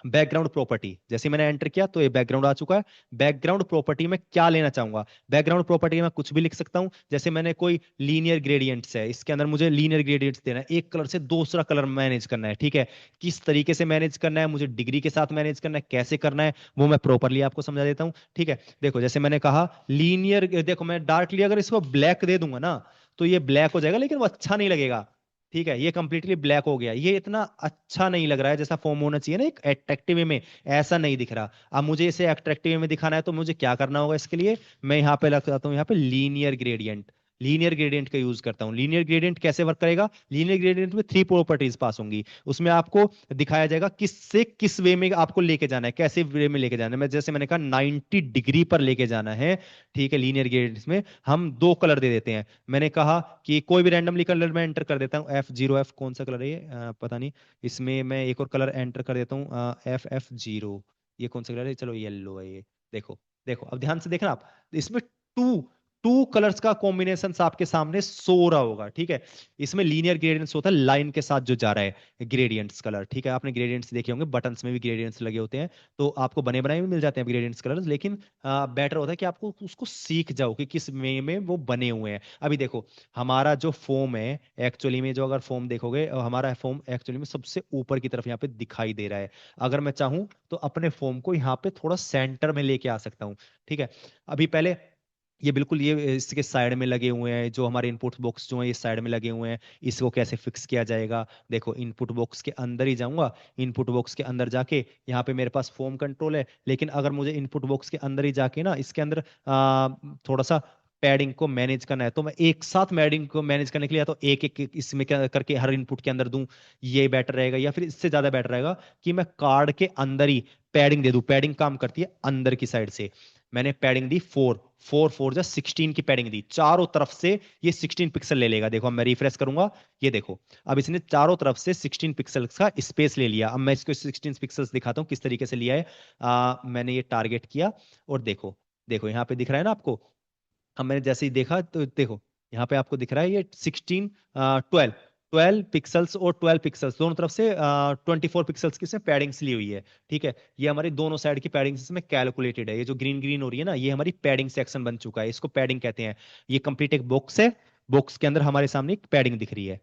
B: बैकग्राउंड प्रॉपर्टी, जैसे मैंने एंटर किया तो ये बैकग्राउंड आ चुका है। बैकग्राउंड प्रॉपर्टी में क्या लेना चाहूंगा, बैकग्राउंड प्रॉपर्टी में कुछ भी लिख सकता हूं। जैसे मैंने कोई लीनियर ग्रेडियंट्स है, इसके अंदर मुझे लीनियर ग्रेडियंट्स देना है, एक कलर से दूसरा कलर मैनेज करना है, ठीक है। किस तरीके से मैनेज करना है, मुझे डिग्री के साथ मैनेज करना है, कैसे करना है, वो मैं प्रॉपरली आपको समझा देता हूँ, ठीक है। देखो जैसे मैंने कहा लीनियर, देखो मैं डार्कली अगर इसको ब्लैक दे दूंगा ना, तो ये ब्लैक हो जाएगा, लेकिन वो अच्छा नहीं लगेगा, ठीक है। ये कंप्लीटली ब्लैक हो गया, ये इतना अच्छा नहीं लग रहा है, जैसा फॉर्म होना चाहिए ना एक अट्रैक्टिव वे में, ऐसा नहीं दिख रहा। अब मुझे इसे अट्रैक्टिव वे में दिखाना है, तो मुझे क्या करना होगा इसके लिए, मैं यहाँ पे लगाता हूँ यहाँ पे लीनियर ग्रेडियंट। लीनियर ग्रेडियंट का यूज करता हूँ। लीनियर ग्रेडियंट कैसे वर्क करेगा, लीनियर ग्रेडियंट में 3 प्रॉपर्टीज पास होंगी, उसमें आपको दिखाया जाएगा किससे किस वे में आपको लेके जाना है, कैसे वे में लेके जाना है। मैं जैसे मैंने कहा 90 डिग्री पर लेके जाना है, ठीक है। लीनियर ग्रेडियंट में हम 2 कलर दे देते हैं। मैंने कहा कि कोई भी रैंडमली कलर मैं एंटर कर देता हूँ, F0, F कौन सा कलर है ये, पता नहीं। इसमें मैं एक और कलर एंटर कर देता हूँ, FF0। ये कौन सा कलर है, चलो येलो है ये। देखो, देखो अब ध्यान से देखना आप, इसमें टू टू कलर्स का कॉम्बिनेशन आपके सामने सो रहा होगा, ठीक है। इसमें लीनियर ग्रेडियंट्स होता है लाइन के साथ जो जा रहा है, ग्रेडियंट्स कलर, ठीक है। आपने ग्रेडियंट्स देखे होंगे, बटन्स में भी ग्रेडियंट्स लगे होते हैं, तो आपको बने बनाए भी मिल जाते हैं ग्रेडियंट्स कलर्स, लेकिन बेटर होता है कि आपको उसको सीख जाओ कि किस वे में वो बने हुए हैं। अभी देखो हमारा जो फॉर्म है, एक्चुअली में जो अगर फॉर्म देखोगे, हमारा फॉर्म एक्चुअली में सबसे ऊपर की तरफ यहाँ पे दिखाई दे रहा है। अगर मैं चाहूं तो अपने फॉर्म को यहाँ पे थोड़ा सेंटर में लेके आ सकता हूँ, ठीक है। अभी पहले ये बिल्कुल ये इसके साइड में लगे हुए हैं, जो हमारे इनपुट बॉक्स जो है ये साइड में लगे हुए हैं, इसको कैसे फिक्स किया जाएगा। देखो इनपुट बॉक्स के अंदर ही जाऊंगा, इनपुट बॉक्स के अंदर जाके यहाँ पे मेरे पास फॉर्म कंट्रोल है, लेकिन अगर मुझे इनपुट बॉक्स के अंदर ही जाके ना इसके अंदर थोड़ा सा पैडिंग को मैनेज करना है, तो मैं एक साथ पैडिंग को मैनेज करने के लिए या तो एक एक इसमें क्या करके हर इनपुट के अंदर दूं, ये बेटर रहेगा, या फिर इससे ज्यादा बेटर रहेगा कि मैं कार्ड के अंदर ही पैडिंग दे दूं। पैडिंग काम करती है अंदर की साइड से। मैंने पैडिंग दी 4 4 4 16 की पैडिंग दी चारों तरफ से, ये 16 पिक्सल ले लेगा। देखो अब मैं रिफ्रेश करूंगा, ये देखो अब इसने चारों तरफ से 16 पिक्सल्स का स्पेस ले लिया। अब मैं इसको 16 पिक्सल्स दिखाता हूँ किस तरीके से लिया है। मैंने ये टारगेट किया, और देखो, देखो यहाँ पे दिख रहा है ना आपको। अब मैंने जैसे ही देखा तो देखो यहाँ पे आपको दिख रहा है ये 16, 12, 12 पिक्सल्स और 12 पिक्सल्स दोनों तरफ से 24 पिक्सल्स की इसमें पैडिंग्स ली हुई है, ठीक है। ये हमारी दोनों साइड की पैडिंग्स इसमें कैलकुलेटेड है। ये जो ग्रीन ग्रीन हो रही है ना, ये हमारी पैडिंग सेक्शन बन चुका है, इसको पैडिंग कहते हैं। ये कंप्लीट एक बॉक्स है, बॉक्स के अंदर हमारे सामने एक पैडिंग दिख रही है,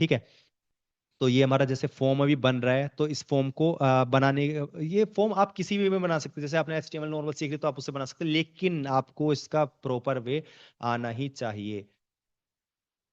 B: ठीक है। तो ये हमारा जैसे फॉर्म अभी बन रहा है, तो इस फॉर्म को बनाने, ये फॉर्म आप किसी भी वे में बना सकते हैं, जैसे आपने HTML नॉर्मल सीख लिया तो आप उससे बना सकते हैं, लेकिन आपको इसका प्रॉपर वे आना ही चाहिए।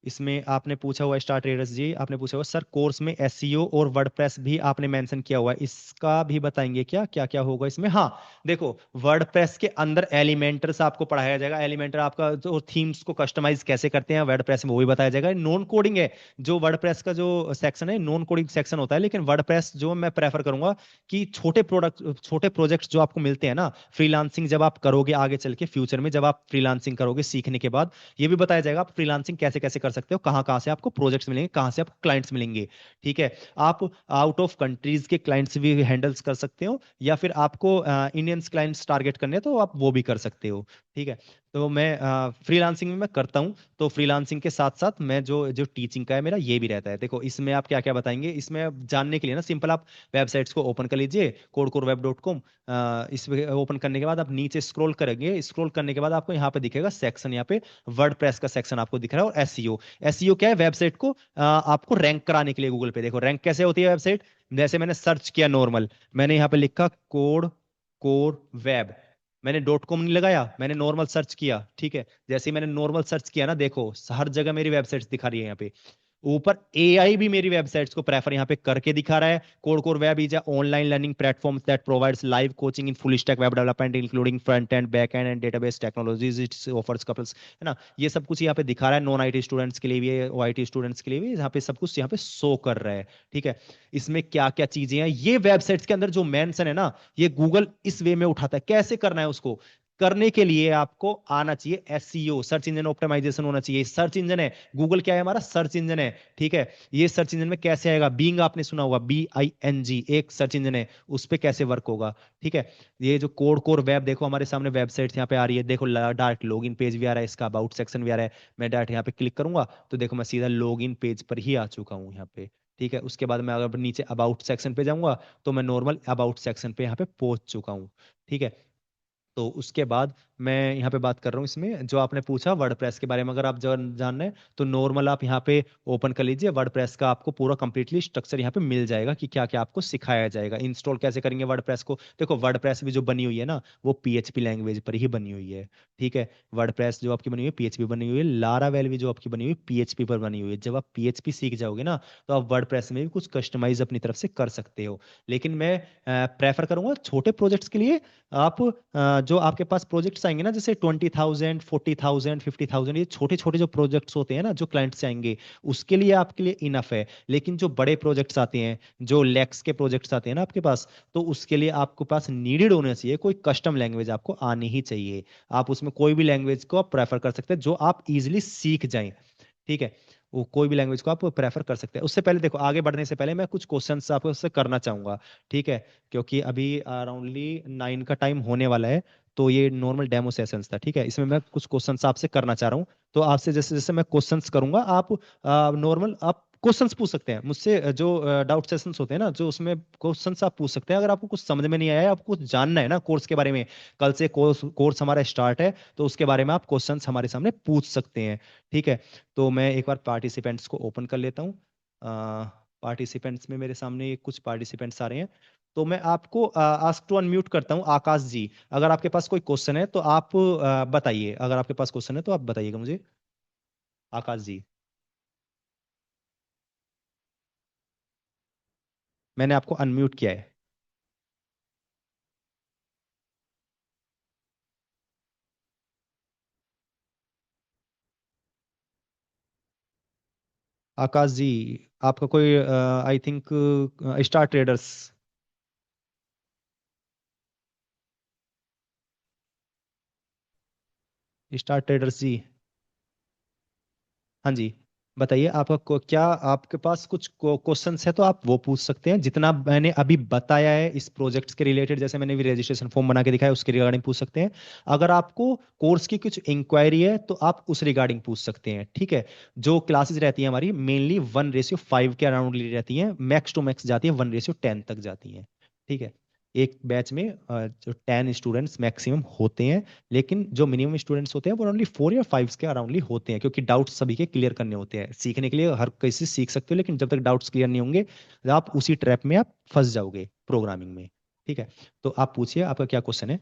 B: इसमें आपने पूछा हुआ स्टार ट्रेडर्स जी, आपने पूछा हुआ सर कोर्स में एसईओ और वर्डप्रेस भी आपने मेंशन किया हुआ है, इसका भी बताएंगे क्या, क्या क्या होगा इसमें। हाँ देखो, वर्डप्रेस के अंदर एलिमेंटर्स आपको पढ़ाया जाएगा। एलिमेंटर आपका जो थीम्स को कस्टमाइज कैसे करते हैं वर्डप्रेस में, वो भी बताया जाएगा। नॉन कोडिंग है जो वर्डप्रेस का जो सेक्शन है, नॉन कोडिंग सेक्शन होता है, लेकिन वर्डप्रेस जो मैं प्रेफर करूंगा कि छोटे प्रोडक्ट, छोटे प्रोजेक्ट्स जो आपको मिलते हैं ना, फ्रीलांसिंग जब आप करोगे आगे चल के फ्यूचर में, जब आप फ्रीलांसिंग करोगे सीखने के बाद, ये भी बताया जाएगा आप फ्रीलांसिंग कैसे कैसे कर सकते हो, कहाँ कहाँ से आपको प्रोजेक्ट्स मिलेंगे, कहाँ से आपको क्लाइंट्स मिलेंगे, ठीक है। आप आउट ऑफ कंट्रीज के क्लाइंट्स भी हैंडल्स कर सकते हो, या फिर आपको इंडियन क्लाइंट्स टारगेट करने हैं तो आप वो भी कर सकते हो, ठीक है। तो मैं फ्रीलांसिंग में मैं करता हूँ, तो फ्रीलांसिंग के साथ साथ मैं जो जो टीचिंग का है मेरा ये भी रहता है। देखो इसमें आप क्या क्या बताएंगे, इसमें आप जानने के लिए ना सिंपल आप वेबसाइट्स को ओपन कर लीजिए, codecoreweb.com। इस ओपन करने के बाद आप नीचे स्क्रॉल करेंगे, स्क्रॉल करने के बाद आपको यहाँ पे दिखेगा सेक्शन, यहाँ पे वर्डप्रेस का सेक्शन आपको दिख रहा है, और एसईओ। एसईओ क्या है, वेबसाइट को आपको रैंक कराने के लिए गूगल पे। देखो रैंक कैसे होती है वेबसाइट, जैसे मैंने सर्च किया नॉर्मल, मैंने यहाँ पे लिखा कोड कोर वेब, मैंने .com नहीं लगाया, मैंने नॉर्मल सर्च किया, ठीक है। जैसे ही मैंने नॉर्मल सर्च किया ना, देखो हर जगह मेरी वेबसाइट्स दिखा रही है यहाँ पे। ऊपर एआई भी मेरी वेबसाइट्स को प्रेफर यहाँ पे करके दिखा रहा है। Code core web is online learning platform that provides live coaching in full stack web development including front end back and and database technologies, it's offers couples, है ना। ये सब कुछ यहाँ पे दिखा रहा है, नॉन आईटी स्टूडेंट्स के लिए भी है, आईटी स्टूडेंट्स के लिए भी, यहाँ पे सब कुछ यहाँ पे शो कर रहा है, ठीक है। इसमें क्या क्या चीजें हैं, ये वेबसाइट्स के अंदर जो मेंशन है ना, ये गूगल इस वे में उठाता है। कैसे करना है उसको करने के लिए आपको आना चाहिए एसईओ, सर्च इंजन ऑप्टिमाइजेशन होना चाहिए। सर्च इंजन है, गूगल क्या है हमारा, सर्च इंजन है, ठीक है। ये सर्च इंजन में कैसे आएगा, बीइंग आपने सुना होगा, BING एक सर्च इंजन है, उस पर कैसे वर्क होगा, ठीक है। ये जो कोड कोर वेब, देखो हमारे सामने वेबसाइट यहाँ पे आ रही है, देखो डायरेक्ट लॉगिन पेज भी आ रहा है, इसका अबाउट सेक्शन भी आ रहा है। मैं डायरेक्ट यहाँ पे क्लिक करूंगा तो देखो मैं सीधा लॉगिन पेज पर ही आ चुका हूँ यहाँ पे, ठीक है, उसके बाद मैं अगर नीचे अबाउट सेक्शन पे जाऊंगा तो मैं नॉर्मल अबाउट सेक्शन पे यहाँ पे पहुंच चुका हूँ। ठीक है, तो उसके बाद मैं यहाँ पे बात कर रहा हूँ इसमें जो आपने पूछा वर्डप्रेस के बारे में, अगर आप जानना है तो नॉर्मल आप यहाँ पे ओपन कर लीजिए, वर्डप्रेस का आपको पूरा कंप्लीटली स्ट्रक्चर यहाँ पे मिल जाएगा कि क्या क्या आपको सिखाया जाएगा, इंस्टॉल कैसे करेंगे वर्डप्रेस को। देखो वर्डप्रेस भी जो बनी हुई है ना वो पीएचपी लैंग्वेज पर ही बनी हुई है। ठीक है, वर्डप्रेस जो आपकी बनी हुई है पीएचपी बनी हुई है, लारावेल भी जो आपकी बनी हुई है पीएचपी पर बनी हुई है। जब आप पीएचपी सीख जाओगे ना तो आप वर्डप्रेस में भी कुछ कस्टमाइज अपनी तरफ से कर सकते हो। लेकिन मैं प्रेफर करूंगा छोटे प्रोजेक्ट्स के लिए आप जो आपके पास प्रोजेक्ट्स आएंगे ना जैसे 20,000 40,000 50,000, ये छोटे छोटे जो प्रोजेक्ट्स होते हैं ना जो क्लाइंट से आएंगे उसके लिए आपके लिए इनफ है। लेकिन जो बड़े प्रोजेक्ट्स आते हैं, जो लैक्स के प्रोजेक्ट्स आते हैं ना आपके पास, तो उसके लिए आपके पास नीडेड होना चाहिए कोई कस्टम लैंग्वेज, आपको आनी ही चाहिए। आप उसमें कोई भी लैंग्वेज को आप प्रेफर कर सकते हैं जो आप इजिली सीख जाएं। ठीक है, वो कोई भी लैंग्वेज को आप प्रेफर कर सकते हैं। उससे पहले देखो आगे बढ़ने से पहले मैं कुछ क्वेश्चंस आपको उससे करना चाहूंगा। ठीक है, क्योंकि अभी अराउंडली 9 का टाइम होने वाला है, तो ये नॉर्मल डेमो सेशंस था। ठीक है, इसमें मैं कुछ क्वेश्चंस आपसे करना चाह रहा हूँ। तो आपसे जैसे जैसे मैं क्वेश्चंस करूंगा आप नॉर्मल आप क्वेश्चंस पूछ सकते हैं मुझसे, जो डाउट सेशंस होते हैं ना जो उसमें क्वेश्चंस आप पूछ सकते हैं। अगर आपको कुछ समझ में नहीं आया, आपको कुछ जानना है ना कोर्स के बारे में, कल से कोर्स कोर्स हमारा स्टार्ट है तो उसके बारे में आप क्वेश्चंस हमारे सामने पूछ सकते हैं। ठीक है, तो मैं एक बार पार्टिसिपेंट्स को ओपन कर लेता हूँ। पार्टिसिपेंट्स में मेरे सामने कुछ पार्टिसिपेंट्स आ रहे हैं, तो मैं आपको आस्क टू अनम्यूट करता हूँ। आकाश जी, अगर आपके पास कोई क्वेश्चन है तो आप बताइए, अगर आपके पास क्वेश्चन है तो आप बताइएगा मुझे। आकाश जी, मैंने आपको अनम्यूट किया है। आकाश जी, आपका कोई I think Star Traders, Star Traders ji. हाँ जी, बताइए आपका क्या आपके पास कुछ क्वेश्चंस है तो आप वो पूछ सकते हैं। जितना मैंने अभी बताया है इस प्रोजेक्ट्स के रिलेटेड, जैसे मैंने भी रजिस्ट्रेशन फॉर्म बना के दिखाया उसके रिगार्डिंग पूछ सकते हैं। अगर आपको कोर्स की कुछ इंक्वायरी है तो आप उस रिगार्डिंग पूछ सकते हैं। ठीक है, जो क्लासेस रहती हैं हमारी मेनली 1:5 के अराउंड रहती हैं, मैक्स टू मैक्स जाती है 1:10 तक जाती हैं। ठीक है, एक बैच में जो 10 स्टूडेंट्स मैक्सिमम होते हैं, लेकिन जो मिनिमम स्टूडेंट्स होते हैं वो ओनली 4 या 5 के अराउंडली होते हैं, क्योंकि डाउट्स सभी के क्लियर करने होते हैं। सीखने के लिए हर किसी सीख सकते हो, लेकिन जब तक डाउट्स क्लियर नहीं होंगे तो आप उसी ट्रैप में आप फंस जाओगे प्रोग्रामिंग में। ठीक है, तो आप पूछिए आपका क्या क्वेश्चन है।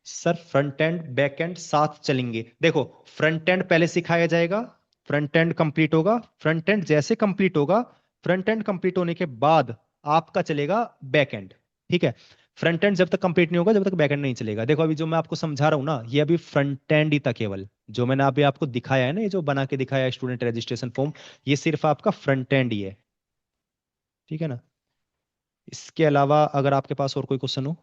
B: Sir front end back and साथ चलेंगे। देखो, फ्रंट एंड पहले सिखाया जाएगा, फ्रंट एंड कंप्लीट होगा, फ्रंट एंड जैसे कंप्लीट होगा, फ्रंट एंड कंप्लीट होने के बाद आपका चलेगा बैक एंड। ठीक है, फ्रंट एंड जब तक कंप्लीट नहीं होगा जब तक बैक एंड नहीं चलेगा। देखो अभी जो मैं आपको समझा रहा हूँ ना ये अभी फ्रंट एंड ही था केवल, जो मैंने अभी आपको दिखाया है ना, ये जो बना के दिखाया है स्टूडेंट रजिस्ट्रेशन फॉर्म, ये सिर्फ आपका फ्रंट एंड ही है। ठीक है ना, इसके अलावा अगर आपके पास और कोई क्वेश्चन हो।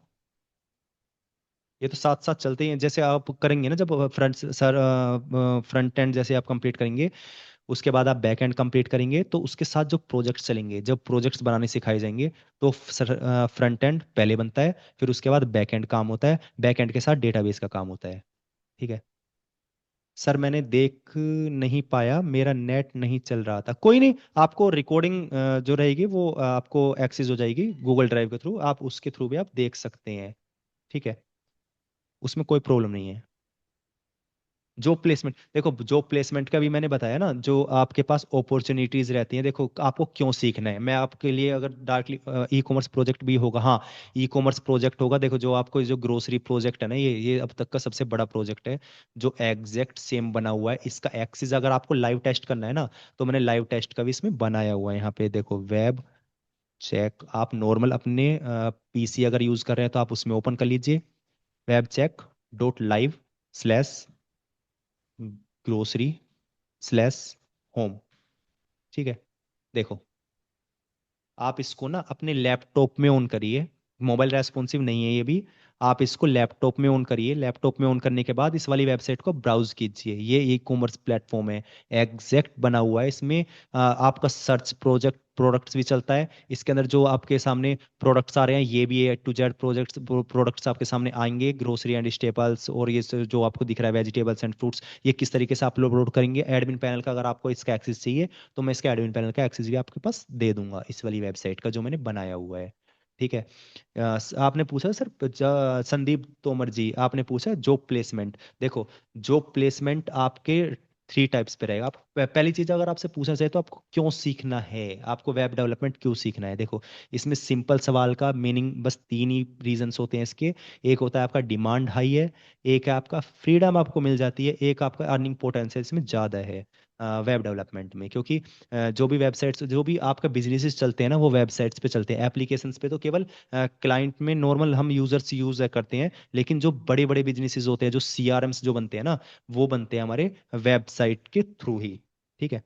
B: ये तो साथ साथ चलते ही हैं, जैसे आप करेंगे ना जब फ्रंट सर फ्रंट एंड जैसे आप कंप्लीट करेंगे उसके बाद आप बैक एंड कंप्लीट करेंगे तो उसके साथ जो प्रोजेक्ट्स चलेंगे, जब प्रोजेक्ट्स बनाने सिखाए जाएंगे तो फ्रंट एंड पहले बनता है, फिर उसके बाद बैक एंड काम होता है, बैक एंड के साथ डेटाबेस का काम होता है। ठीक है, सर मैंने देख नहीं पाया, मेरा नेट नहीं चल रहा था। कोई नहीं, आपको रिकॉर्डिंग जो रहेगी वो आपको एक्सेस हो जाएगी गूगल ड्राइव के थ्रू, आप उसके थ्रू भी आप देख सकते हैं। ठीक है, उसमें कोई प्रॉब्लम नहीं है। जो प्लेसमेंट, देखो जो प्लेसमेंट का भी मैंने बताया ना, जो आपके पास अपॉर्चुनिटीज रहती हैं, देखो आपको क्यों सीखना है। मैं आपके लिए अगर डायरेक्टली ई कॉमर्स प्रोजेक्ट भी होगा, हाँ ई कॉमर्स प्रोजेक्ट होगा। देखो जो आपको जो ग्रोसरी प्रोजेक्ट है ना, ये अब तक का सबसे बड़ा प्रोजेक्ट है जो एग्जैक्ट सेम बना हुआ है। इसका एक्सिस अगर आपको लाइव टेस्ट करना है ना तो मैंने लाइव टेस्ट का भी इसमें बनाया हुआ है। यहाँ पे देखो वेब चेक, आप नॉर्मल अपने पीसी अगर यूज कर रहे हैं तो आप उसमें ओपन कर लीजिए, webcheck.live/, ग्रोसरी/होम। ठीक है, देखो आप इसको ना अपने लैपटॉप में ऑन करिए, मोबाइल रेस्पॉन्सिव नहीं है ये भी। आप इसको लैपटॉप में ऑन करिए, लैपटॉप में ऑन करने के बाद इस वाली वेबसाइट को ब्राउज कीजिए। ये ई कॉमर्स प्लेटफॉर्म है, एग्जैक्ट बना हुआ है इसमें। आपका सर्च प्रोजेक्ट प्रोडक्ट्स भी चलता है। इसके अंदर जो आपके सामने प्रोडक्ट्स आ रहे हैं ये भी A to Z प्रोडक्ट्स आपके सामने आएंगे, ग्रोसरी एंड स्टेपल्स, और ये जो आपको दिख रहा है वेजिटेबल्स एंड फ्रूट्स, ये किस तरीके से आप अपलोड करेंगे एडमिन पैनल का। अगर आपको इसका एक्सेस चाहिए तो मैं इसका एडमिन पैनल का एक्सेस भी आपके पास दे दूंगा, इस वाली वेबसाइट का जो मैंने बनाया हुआ है। ठीक है। आपने पूछा सर, संदीप तोमर जी, आपने पूछा जॉब प्लेसमेंट। देखो, जॉब प्लेसमेंट आपके थ्री टाइप्स पे रहेगा। आप पहली चीज अगर आपसे पूछना चाहे तो आपको क्यों सीखना है, आपको वेब डेवलपमेंट क्यों सीखना है। देखो, इसमें सिंपल सवाल का मीनिंग बस तीन ही रीजंस होते हैं इसके। एक होता है आपका डिमांड हाई है, एक है आपका फ्रीडम आपको मिल जाती है, एक आपका अर्निंग पोटेंशियल इसमें ज़्यादा है वेब डेवलपमेंट में। क्योंकि जो भी वेबसाइट्स, जो भी आपका बिजनेसेस चलते हैं ना, वो वेबसाइट्स पे चलते हैं। एप्लीकेशंस पे तो केवल क्लाइंट में नॉर्मल हम यूजर्स यूज करते हैं, लेकिन जो बड़े बड़े बिजनेसेस होते हैं, जो CRMs जो बनते हैं ना, वो बनते हैं हमारे वेबसाइट के थ्रू ही। ठीक है।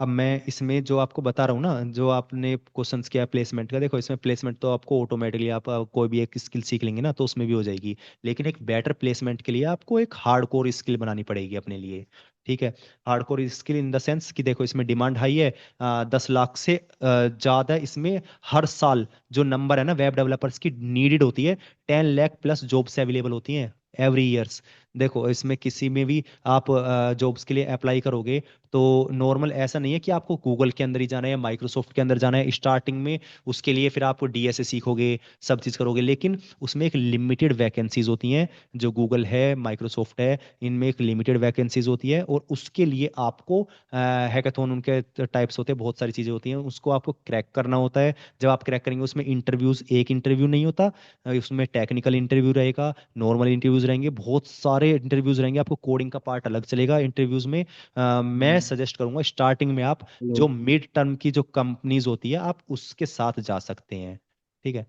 B: अब मैं इसमें जो आपको बता रहा हूँ ना, जो आपने क्वेश्चंस किया प्लेसमेंट का, देखो इसमें प्लेसमेंट तो आपको ऑटोमेटिकली आप कोई भी एक स्किल सीख लेंगे ना तो उसमें भी हो जाएगी। लेकिन एक बेटर प्लेसमेंट के लिए आपको एक हार्ड कोर स्किल बनानी पड़ेगी अपने लिए। ठीक है। Hard core skill in the sense कि देखो इसमें डिमांड हाई है, 10 लाख से ज़्यादा इसमें हर साल जो नंबर है ना वेब डेवलपर्स की नीडेड होती है, 10 लाख प्लस जॉब्स अवेलेबल होती हैं एवरी ईयर्स। देखो इसमें किसी में भी आप जॉब्स के लिए अप्लाई करोगे तो नॉर्मल ऐसा नहीं है कि आपको गूगल के अंदर ही जाना है या माइक्रोसॉफ्ट के अंदर जाना है स्टार्टिंग में। उसके लिए फिर आप DSA सीखोगे, सब चीज़ करोगे, लेकिन उसमें एक लिमिटेड वैकेंसीज होती हैं। जो गूगल है, माइक्रोसॉफ्ट है, इनमें एक लिमिटेड वैकेंसीज होती है, और उसके लिए आपको हैकाथॉन उनके टाइप्स होते हैं, बहुत सारी चीज़ें होती हैं, उसको आपको क्रैक करना होता है। जब आप क्रैक करेंगे उसमें इंटरव्यूज, एक इंटरव्यू नहीं होता, उसमें टेक्निकल इंटरव्यू रहेगा, नॉर्मल इंटरव्यूज रहेंगे, बहुत सारे इंटरव्यूज रहेंगे। आपको कोडिंग का पार्ट अलग चलेगा इंटरव्यूज में। मैं
A: हम्म।
B: सजेस्ट करूंगा स्टार्टिंग में आप
A: हेलो।
B: जो मिड टर्म की जो कंपनीज होती है आप उसके साथ जा सकते हैं। ठीक है।